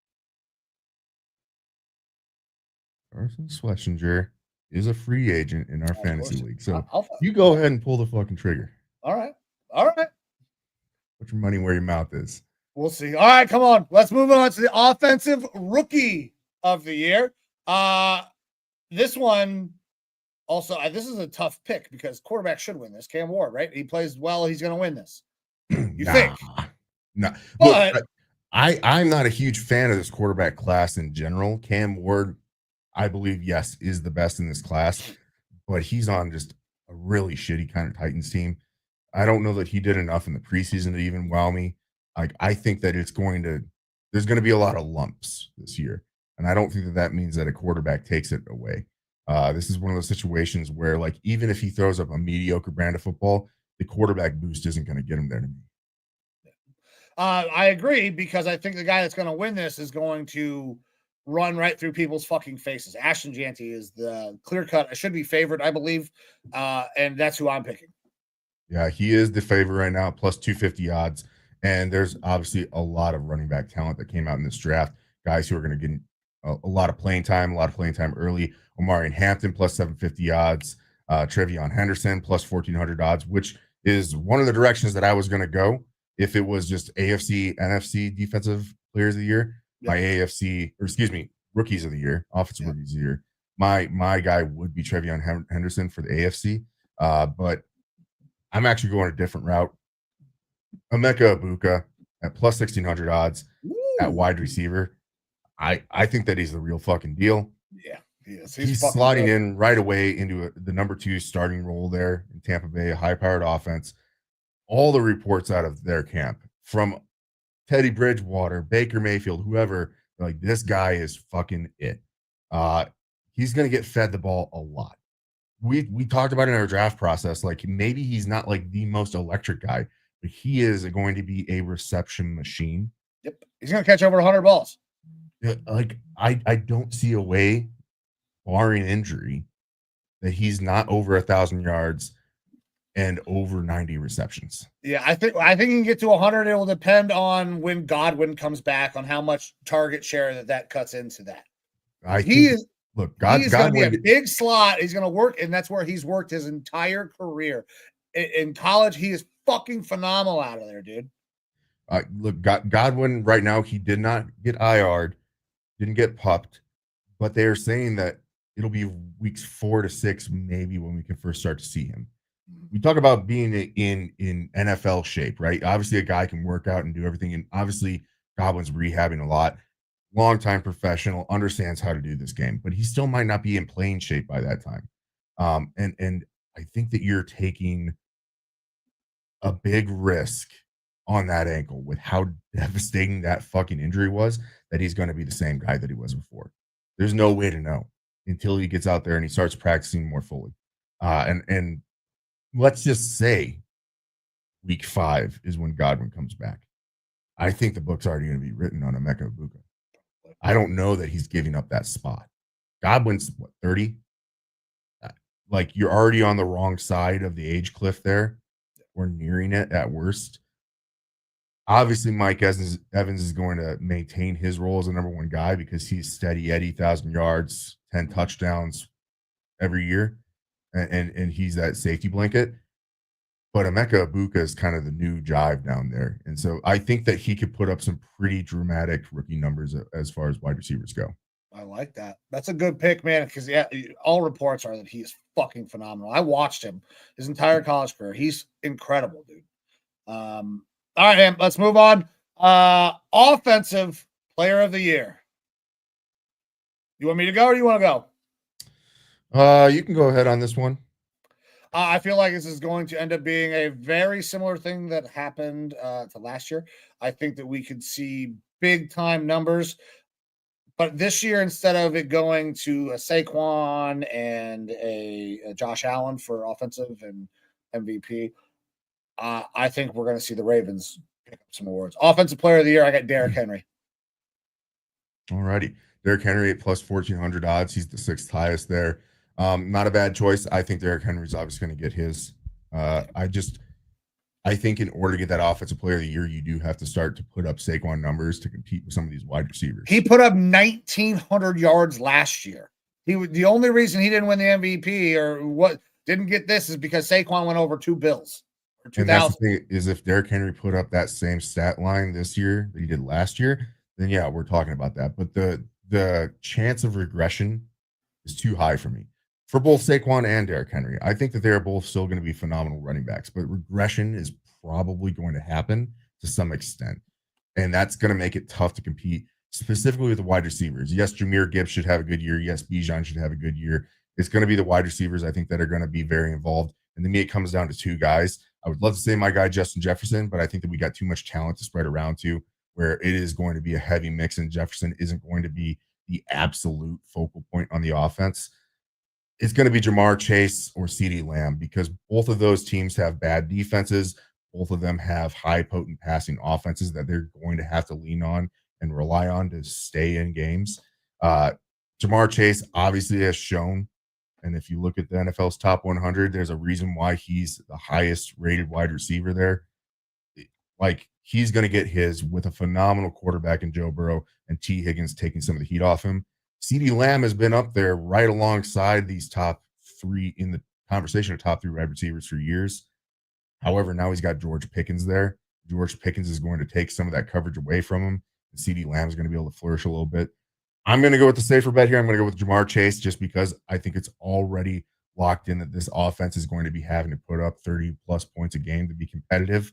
B: Carson Schlesinger is a free agent in our fantasy league. So you go ahead and pull the fucking trigger.
A: All right.
B: Put your money where your mouth is.
A: We'll see. All right, come on. Let's move on to the offensive rookie of the year. This one also, this is a tough pick because quarterback should win this. Cam Ward, right? He plays well. He's going to win this. You think?
B: No. But look, I'm not a huge fan of this quarterback class in general. Cam Ward I believe, yes, is the best in this class, but he's on just a really shitty kind of Titans team. I don't know that he did enough in the preseason to even wow me. Like, I think that there's going to be a lot of lumps this year. And I don't think that that means that a quarterback takes it away. This is one of those situations where, like, even if he throws up a mediocre brand of football, the quarterback boost isn't going to get him there to me.
A: I agree, because I think the guy that's going to win this is going to run right through people's fucking faces. Ashton Jeanty is the clear cut. Should be favored, I believe. And that's who I'm picking.
B: Yeah, he is the favorite right now, plus 250 odds. And there's obviously a lot of running back talent that came out in this draft. Guys who are going to get a lot of playing time, early. Omarion Hampton, plus 750 odds. Trevion Henderson, plus 1,400 odds, which is one of the directions that I was going to go if it was just AFC, NFC defensive players of the year.
A: Yeah.
B: My AFC, or excuse me, rookies of the year, offensive rookies of the year. My guy would be Trevion Henderson for the AFC. But I'm actually going a different route. Emeka Egbuka at plus 1,600 odds at wide receiver. I think that he's the real fucking deal.
A: Yeah, he is.
B: He's slotting in right away into the number 2 starting role there in Tampa Bay, a high-powered offense. All the reports out of their camp, from Teddy Bridgewater, Baker Mayfield, whoever, like, this guy is fucking it. He's going to get fed the ball a lot. We talked about in our draft process, like, maybe he's not like the most electric guy, but he is going to be a reception machine.
A: Yep, he's going to catch over 100 balls.
B: Yeah, like, I don't see a way, barring injury, that he's not over 1,000 yards and over 90 receptions.
A: Yeah, I think he can get to 100. It will depend on when Godwin comes back, on how much target share that cuts into that. Look, he's going to be a big slot. He's going to work, and that's where he's worked his entire career. In college, he is fucking phenomenal out of there, dude.
B: Look, Godwin right now, he did not get IR'd, didn't get pupped, but they are saying that it'll be weeks 4 to 6 maybe when we can first start to see him. We talk about being in NFL shape, right? Obviously, a guy can work out and do everything, and obviously Godwin's rehabbing a lot. Longtime professional, understands how to do this game, but he still might not be in playing shape by that time. And I think that you're taking a big risk on that ankle with how devastating that fucking injury was, that he's going to be the same guy that he was before. There's no way to know until he gets out there and he starts practicing more fully. And let's just say week 5 is when Godwin comes back. I think the book's already going to be written on Emeka Egbuka. I don't know that he's giving up that spot. Godwin's, 30? Like, you're already on the wrong side of the age cliff there. We're nearing it at worst. Obviously, Mike Evans is going to maintain his role as the number 1 guy because he's steady Eddie, 1,000 yards, 10 touchdowns every year. And he's that safety blanket. But Emeka Egbuka is kind of the new jive down there. And so I think that he could put up some pretty dramatic rookie numbers as far as wide receivers go.
A: I like that. That's a good pick, man, because all reports are that he is fucking phenomenal. I watched him his entire college career. He's incredible, dude. All right, man, let's move on. Offensive player of the year. You want me to go or you want to
B: go? You can go ahead on this one.
A: I feel like this is going to end up being a very similar thing that happened to last year. I think that we could see big time numbers, but this year, instead of it going to a Saquon and a Josh Allen for offensive and MVP, I think we're going to see the Ravens pick up some awards. Offensive player of the year, I got Derrick Henry.
B: All righty. Derrick Henry at plus 1,400 odds. He's the 6th highest there. Not a bad choice. I think Derrick Henry's obviously going to get his. I think in order to get that offensive player of the year, you do have to start to put up Saquon numbers to compete with some of these wide receivers.
A: He put up 1,900 yards last year. The only reason he didn't win the MVP or what didn't get this is because Saquon went over 2 bills. Or 2,000.
B: And that's the thing is, if Derrick Henry put up that same stat line this year that he did last year, then yeah, we're talking about that. But the chance of regression is too high for me. For both Saquon and Derrick Henry, I think that they're both still going to be phenomenal running backs, but regression is probably going to happen to some extent. And that's going to make it tough to compete. specifically with the wide receivers. Yes, Jahmyr Gibbs should have a good year. Yes, Bijan should have a good year. It's going to be the wide receivers, I think, that are going to be very involved. And to me, it comes down to two guys. I would love to say my guy, Justin Jefferson, but I think that we got too much talent to spread around to where it is going to be a heavy mix, and Jefferson isn't going to be the absolute focal point on the offense. It's going to be Jamar Chase or CeeDee Lamb because both of those teams have bad defenses. Both of them have high potent passing offenses that they're going to have to lean on and rely on to stay in games. Jamar Chase obviously has shown, and if you look at the NFL's top 100, there's a reason why he's the highest rated wide receiver there. Like, he's going to get his with a phenomenal quarterback in Joe Burrow and T. Higgins taking some of the heat off him. CeeDee Lamb has been up there right alongside these top three in the conversation of top three wide receivers for years. However, now he's got George Pickens there. George Pickens is going to take some of that coverage away from him. And CeeDee Lamb is going to be able to flourish a little bit. I'm going to go with the safer bet here. I'm going to go with Jamar Chase just because I think it's already locked in that this offense is going to be having to put up 30-plus points a game to be competitive.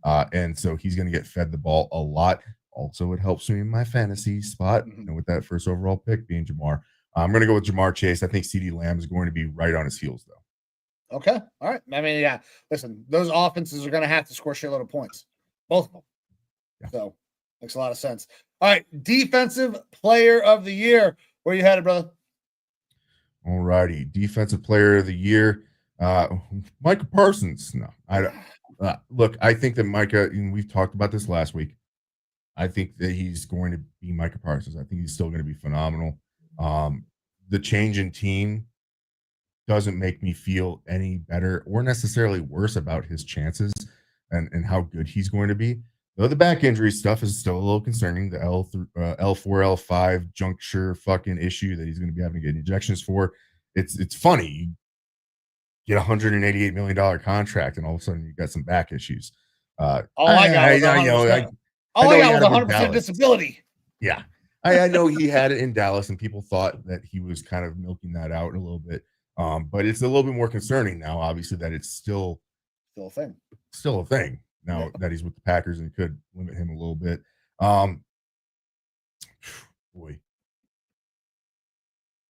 B: And so he's going to get fed the ball a lot. Also, it helps me in my fantasy spot, with that first overall pick being Jamar. I'm going to go with Jamar Chase. I think CeeDee Lamb is going to be right on his heels, though.
A: Okay. All right. I mean, yeah. Listen, those offenses are going to have to score shitload of points. Both of them. Yeah. So, makes a lot of sense. All right. Defensive player of the year. Where you headed, brother?
B: All righty. Defensive player of the year. Micah Parsons. No, I don't. Look, I think that Micah, and we've talked about this last week, I think that he's going to be Micah Parsons. I think he's still going to be phenomenal. The change in team doesn't make me feel any better or necessarily worse about his chances and how good he's going to be. Though the back injury stuff is still a little concerning. The L4, L5 juncture fucking issue that he's going to be having to get injections for. It's funny. You get a $188 million contract, and all of a sudden you got some back issues.
A: All I got was 100% disability.
B: Yeah. I know he had it in Dallas, and people thought that he was kind of milking that out a little bit. But it's a little bit more concerning now, obviously, that it's still
A: a thing.
B: Still a thing now that he's with the Packers, and could limit him a little bit. Boy.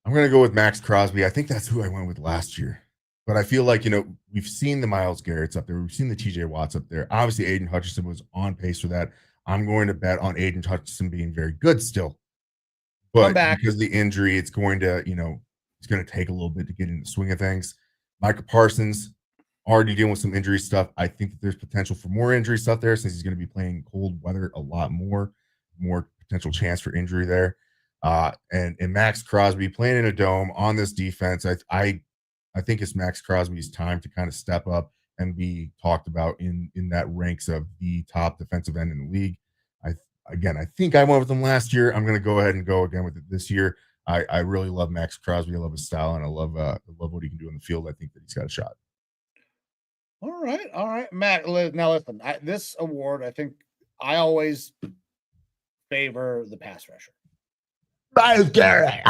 B: I'm going to go with Max Crosby. I think that's who I went with last year. But I feel like, we've seen the Myles Garrett's up there. We've seen the TJ Watts up there. Obviously, Aiden Hutchinson was on pace for that. I'm going to bet on Aiden Hutchinson being very good still. But because of the injury, it's going to, it's going to take a little bit to get in the swing of things. Micah Parsons, already dealing with some injury stuff. I think that there's potential for more injury stuff there since he's going to be playing cold weather a lot more potential chance for injury there. And Max Crosby playing in a dome on this defense, I think it's Max Crosby's time to kind of step up and be talked about in that ranks of the top defensive end in the league. I think I went with him last year. I'm going to go ahead and go again with it this year. I really love Max Crosby. I love his style, and I love what he can do in the field. I think that he's got a shot.
A: All right, Matt. Now listen, this award, I think I always favor the pass rusher.
B: Myles Garrett.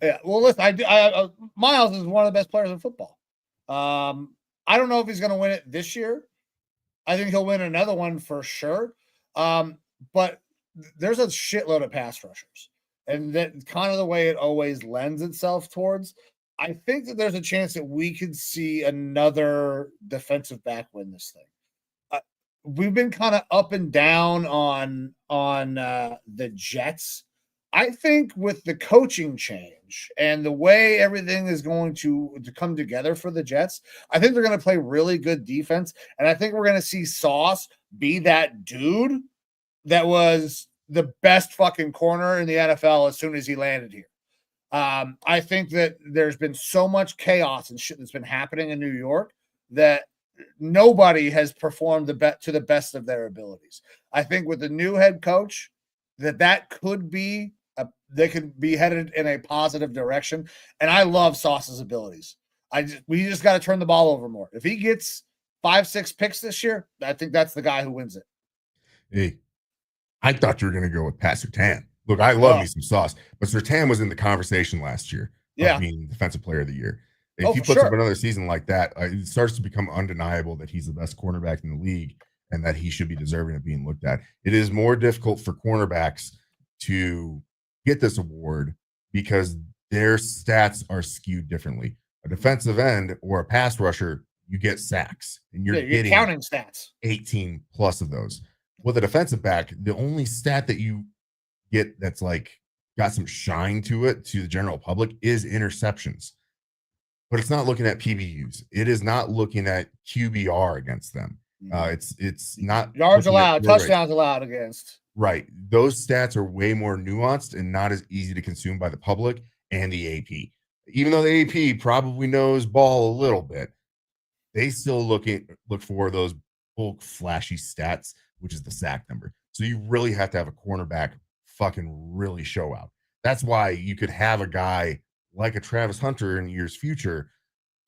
A: Yeah, well, listen, Myles is one of the best players in football. I don't know if he's going to win it this year. I think he'll win another one for sure. But there's a shitload of pass rushers, and that kind of the way it always lends itself towards. I think that there's a chance that we could see another defensive back win this thing. We've been kind of up and down on the Jets. I think with the coaching change and the way everything is going to come together for the Jets, I think they're going to play really good defense. And I think we're going to see Sauce be that dude that was the best fucking corner in the NFL as soon as he landed here. I think that there's been so much chaos and shit that's been happening in New York that nobody has performed to the best of their abilities. I think with the new head coach, that could be they could be headed in a positive direction. And I love Sauce's abilities. We just got to turn the ball over more. If he gets 5-6 picks this year, I think that's the guy who wins it.
B: Hey, I thought you were going to go with Pat Surtain. Look, I love me some Sauce, but Surtain was in the conversation last year of being defensive player of the year. If he puts up another season like that, it starts to become undeniable that he's the best cornerback in the league and that he should be deserving of being looked at. It is more difficult for cornerbacks to get this award because their stats are skewed differently. A defensive end or a pass rusher, you get sacks, and you're getting
A: counting stats.
B: 18 plus of those. With a defensive back, the only stat that you get that's like got some shine to it to the general public is interceptions. But it's not looking at PBUs. It is not looking at QBR against them. It's not
A: yards allowed, touchdowns allowed against.
B: Right. Those stats are way more nuanced and not as easy to consume by the public and the AP. Even though the AP probably knows ball a little bit, they still look for those bulk flashy stats, which is the sack number. So you really have to have a cornerback fucking really show out. That's why you could have a guy like a Travis Hunter in years future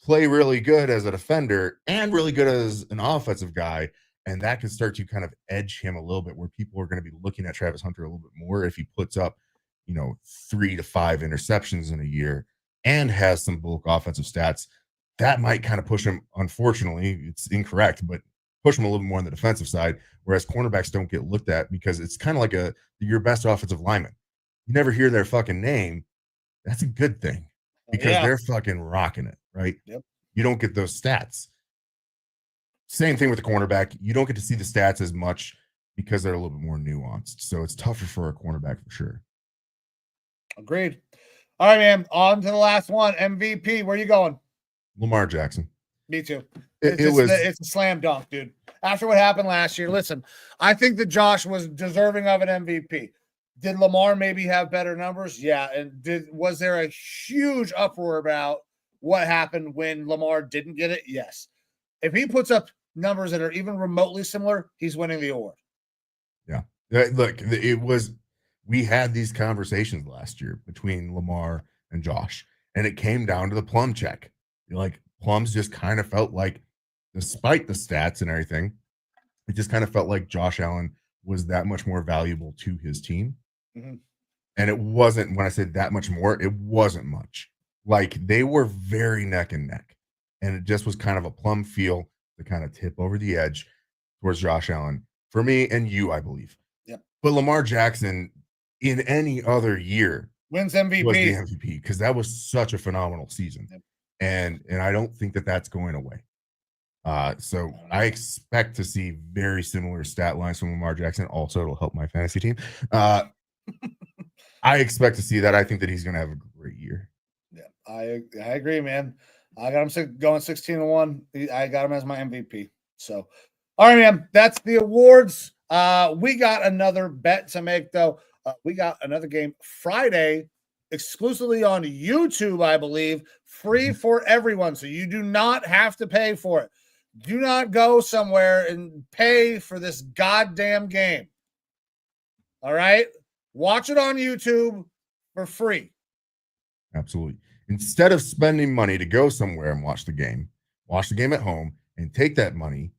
B: play really good as a defender and really good as an offensive guy. And that can start to kind of edge him a little bit, where people are going to be looking at Travis Hunter a little bit more if he puts up, 3 to 5 interceptions in a year and has some bulk offensive stats. That might kind of push him. Unfortunately, it's incorrect, but push him a little bit more on the defensive side. Whereas cornerbacks don't get looked at because it's kind of like your best offensive lineman. You never hear their fucking name. That's a good thing because they're fucking rocking it, right?
A: Yep.
B: You don't get those stats. Same thing with the cornerback. You don't get to see the stats as much because they're a little bit more nuanced. So it's tougher for a cornerback for sure.
A: Agreed. All right, man. On to the last one. MVP. Where are you going?
B: Lamar Jackson.
A: Me too.
B: It's
A: a slam dunk, dude. After what happened last year, listen, I think that Josh was deserving of an MVP. Did Lamar maybe have better numbers? Yeah. And was there a huge uproar about what happened when Lamar didn't get it? Yes. If he puts up numbers that are even remotely similar, he's winning the award.
B: Yeah. Look, we had these conversations last year between Lamar and Josh, and it came down to the plum check. Like, plums just kind of felt like, despite the stats and everything, it just kind of felt like Josh Allen was that much more valuable to his team.
A: Mm-hmm.
B: And it wasn't, when I said that much more, it wasn't much. Like, they were very neck and neck. And it just was kind of a plum feel to kind of tip over the edge towards Josh Allen for me and you, I believe.
A: Yep.
B: But Lamar Jackson, in any other year,
A: wins MVP.
B: Was the MVP because that was such a phenomenal season.
A: Yep.
B: And I don't think that that's going away. So I expect to see very similar stat lines from Lamar Jackson. Also, it'll help my fantasy team. I expect to see that. I think that he's going to have a great year.
A: Yeah, I agree, man. I got him going 16-1. I got him as my MVP. So, all right, man. That's the awards. We got another bet to make, though. We got another game Friday, exclusively on YouTube, I believe, free for everyone. So you do not have to pay for it. Do not go somewhere and pay for this goddamn game. All right? Watch it on YouTube for free.
B: Absolutely. Instead of spending money to go somewhere and watch the game at home and take that money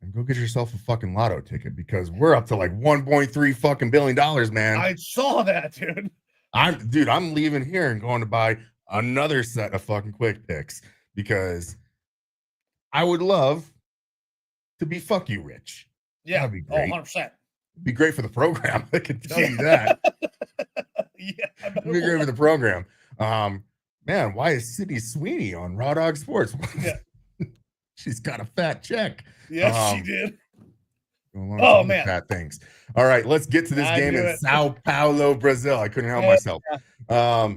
B: and go get yourself a fucking lotto ticket, because we're up to like $1.3 fucking billion, man.
A: I saw that, dude.
B: I'm leaving here and going to buy another set of fucking quick picks because I would love to be fuck you rich.
A: Yeah.
B: That'd be great.
A: 100%.
B: It'd be great for the program. I can tell you that.
A: Yeah.
B: It'd be great for the program. Man, why is Sydney Sweeney on Raw Dawg Sports?
A: Yeah.
B: She's got a fat check.
A: Yes, she did.
B: Oh, man. Fat things. All right, let's get to this game in Sao Paulo, Brazil. I couldn't help myself. Yeah.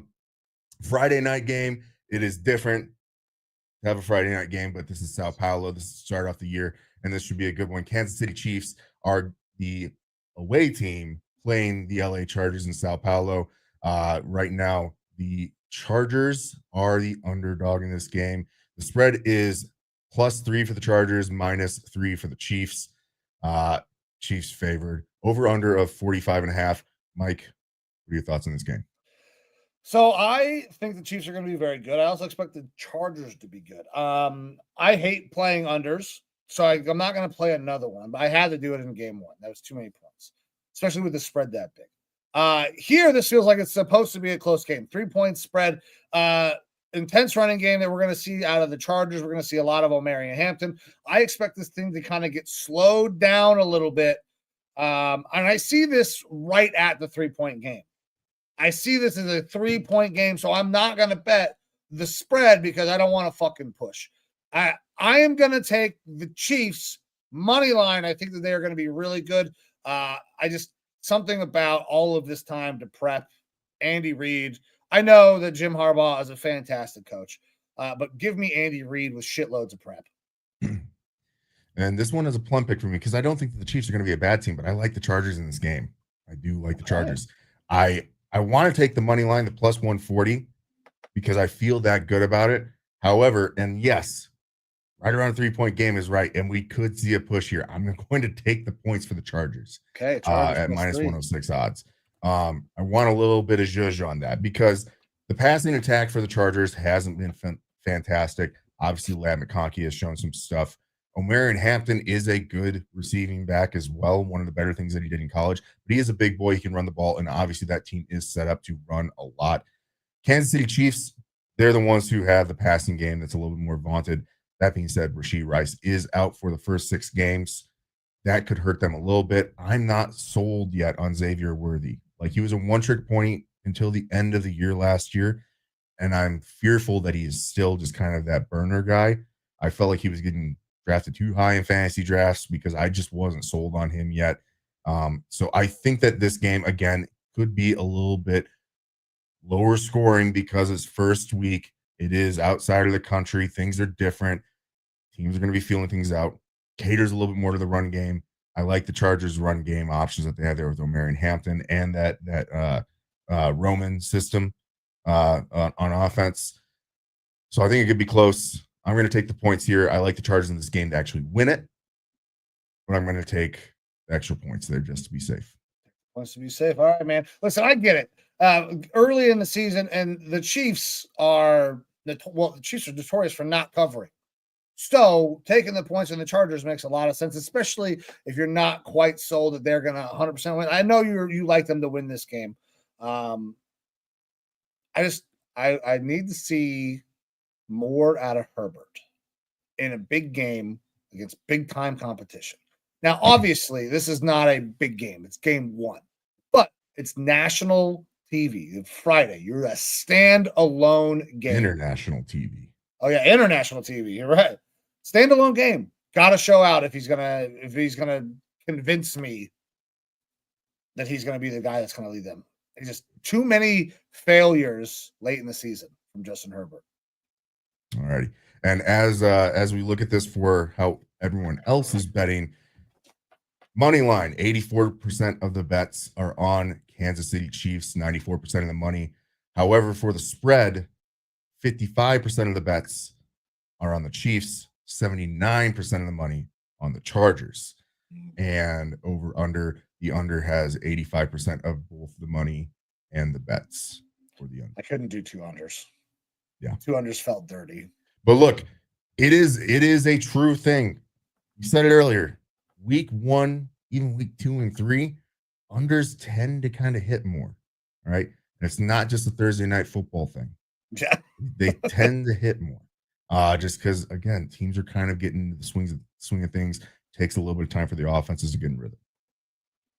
B: Friday night game. It is different to have a Friday night game, but this is Sao Paulo. This is the start off the year, and this should be a good one. Kansas City Chiefs are the away team playing the LA Chargers in Sao Paulo. Right now, the Chargers are the underdog in this game. The spread is +3 for the Chargers, -3 for the Chiefs. Chiefs favored. Over under of 45.5. Mike, what are your thoughts on this game?
A: So I think the Chiefs are going to be very good. I also expect the Chargers to be good. I hate playing unders, so I'm not going to play another one. But I had to do it in game one. That was too many points, especially with the spread that big. Here, this feels like it's supposed to be a close game. 3-point spread. Intense running game that we're going to see out of the Chargers. We're going to see a lot of Omarion Hampton. I expect this thing to kind of get slowed down a little bit And I see this right at the 3-point game. I see this as a 3-point game, so I'm not going to bet the spread because I don't want to fucking push. I am going to take the Chiefs money line. I think that they are going to be really good. Something about all of this time to prep Andy Reid. I know that Jim Harbaugh is a fantastic coach, but give me Andy Reid with shitloads of prep.
B: And this one is a plum pick for me because I don't think that the Chiefs are going to be a bad team, but I like the Chargers in this game. I do like the Chargers. I want to take the money line, the plus 140, because I feel that good about it. However, and yes, right around a 3-point game is right, and we could see a push here. I'm going to take the points for the Chargers.
A: Okay,
B: Chargers at minus 106 odds. I want a little bit of zhuzh on that because the passing attack for the Chargers hasn't been fantastic. Obviously, Ladd McConkey has shown some stuff. Omarion Hampton is a good receiving back as well, one of the better things that he did in college. But he is a big boy. He can run the ball, and obviously that team is set up to run a lot. Kansas City Chiefs, they're the ones who have the passing game that's a little bit more vaunted. That being said, Rashee Rice is out for the first 6 games. That could hurt them a little bit. I'm not sold yet on Xavier Worthy. Like, he was a one-trick pony until the end of the year last year, and I'm fearful that he is still just kind of that burner guy. I felt like he was getting drafted too high in fantasy drafts because I just wasn't sold on him yet. So I think that this game, again, could be a little bit lower scoring because it's first week. It is outside of the country. Things are different. Teams are going to be feeling things out. Caters a little bit more to the run game. I like the Chargers run game options that they have there with Omarion Hampton and that Roman system on offense. So I think it could be close. I'm going to take the points here. I like the Chargers in this game to actually win it, but I'm going to take the extra points there just to be safe.
A: Wants to be safe. All right, man. Listen, I get it. Early in the season, and the Chiefs are the Chiefs are notorious for not covering. So taking the points in the Chargers makes a lot of sense, especially if you're not quite sold that they're going to 100% win. I know you like them to win this game. I need to see more out of Herbert in a big game against big time competition. Now, obviously, this is not a big game. It's game 1, but it's national TV. It's Friday. You're a standalone game.
B: International TV.
A: Oh yeah, international TV. You're right. Standalone game. Got to show out if he's gonna convince me that he's gonna be the guy that's gonna lead them. It's just too many failures late in the season from Justin Herbert.
B: All righty. And as we look at this for how everyone else is betting, money line, 84% of the bets are on Kansas City Chiefs, 94% of the money. However, for the spread, 55% of the bets are on the Chiefs, 79% of the money on the Chargers. And the under has 85% of both the money and the bets for the under.
A: I couldn't do 2 unders.
B: Yeah.
A: 2 unders felt dirty.
B: But look, it is a true thing. You said it earlier. Week 1, even week 2 and 3, unders tend to kind of hit more. All right. And it's not just a Thursday night football thing.
A: Yeah.
B: They tend to hit more. Just because, again, teams are kind of getting into the swing of things. Takes a little bit of time for the offenses to get in rhythm.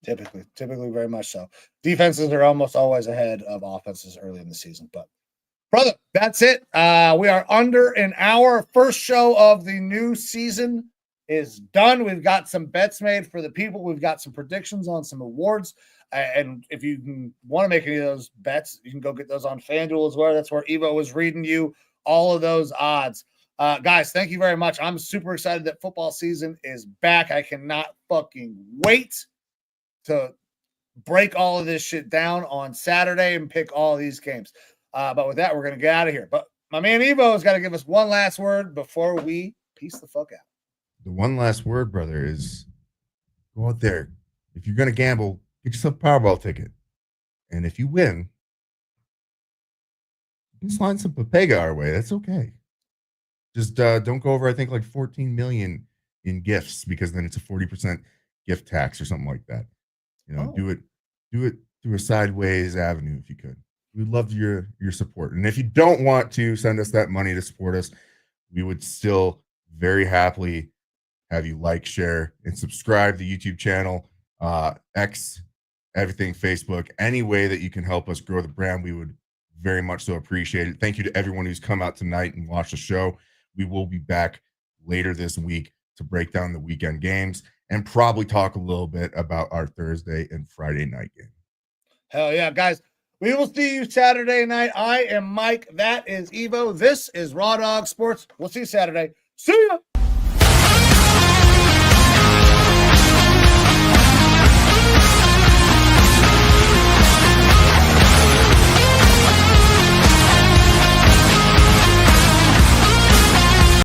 A: Typically very much so. Defenses are almost always ahead of offenses early in the season. But brother, that's it. We are under an hour. First show of the new season is done. We've got some bets made for the people. We've got some predictions on some awards. And if you want to make any of those bets, you can go get those on FanDuel as well. That's where Evo was reading you all of those odds. Guys, thank you very much. I'm super excited that football season is back. I cannot fucking wait to break all of this shit down on Saturday and pick all of these games. But with that, we're going to get out of here. But my man Evo has got to give us one last word before we peace the fuck out.
B: The one last word, brother, is go out there. If you're going to gamble, get yourself a Powerball ticket. And if you win, you can slide some Papega our way. That's okay. Just don't go over, I think, like 14 million in gifts, because then it's a 40% gift tax or something like that. You know, do it through a sideways avenue if you could. We'd love your support. And if you don't want to send us that money to support us, we would still very happily have you like, share, and subscribe to the YouTube channel. X, everything, Facebook, any way that you can help us grow the brand, we would very much so appreciate it. Thank you to everyone who's come out tonight and watched the show. We will be back later this week to break down the weekend games and probably talk a little bit about our Thursday and Friday night game.
A: Hell yeah, guys. We will see you Saturday night. I am Mike. That is Evo. This is Raw Dawg Sports. We'll see you Saturday. See ya.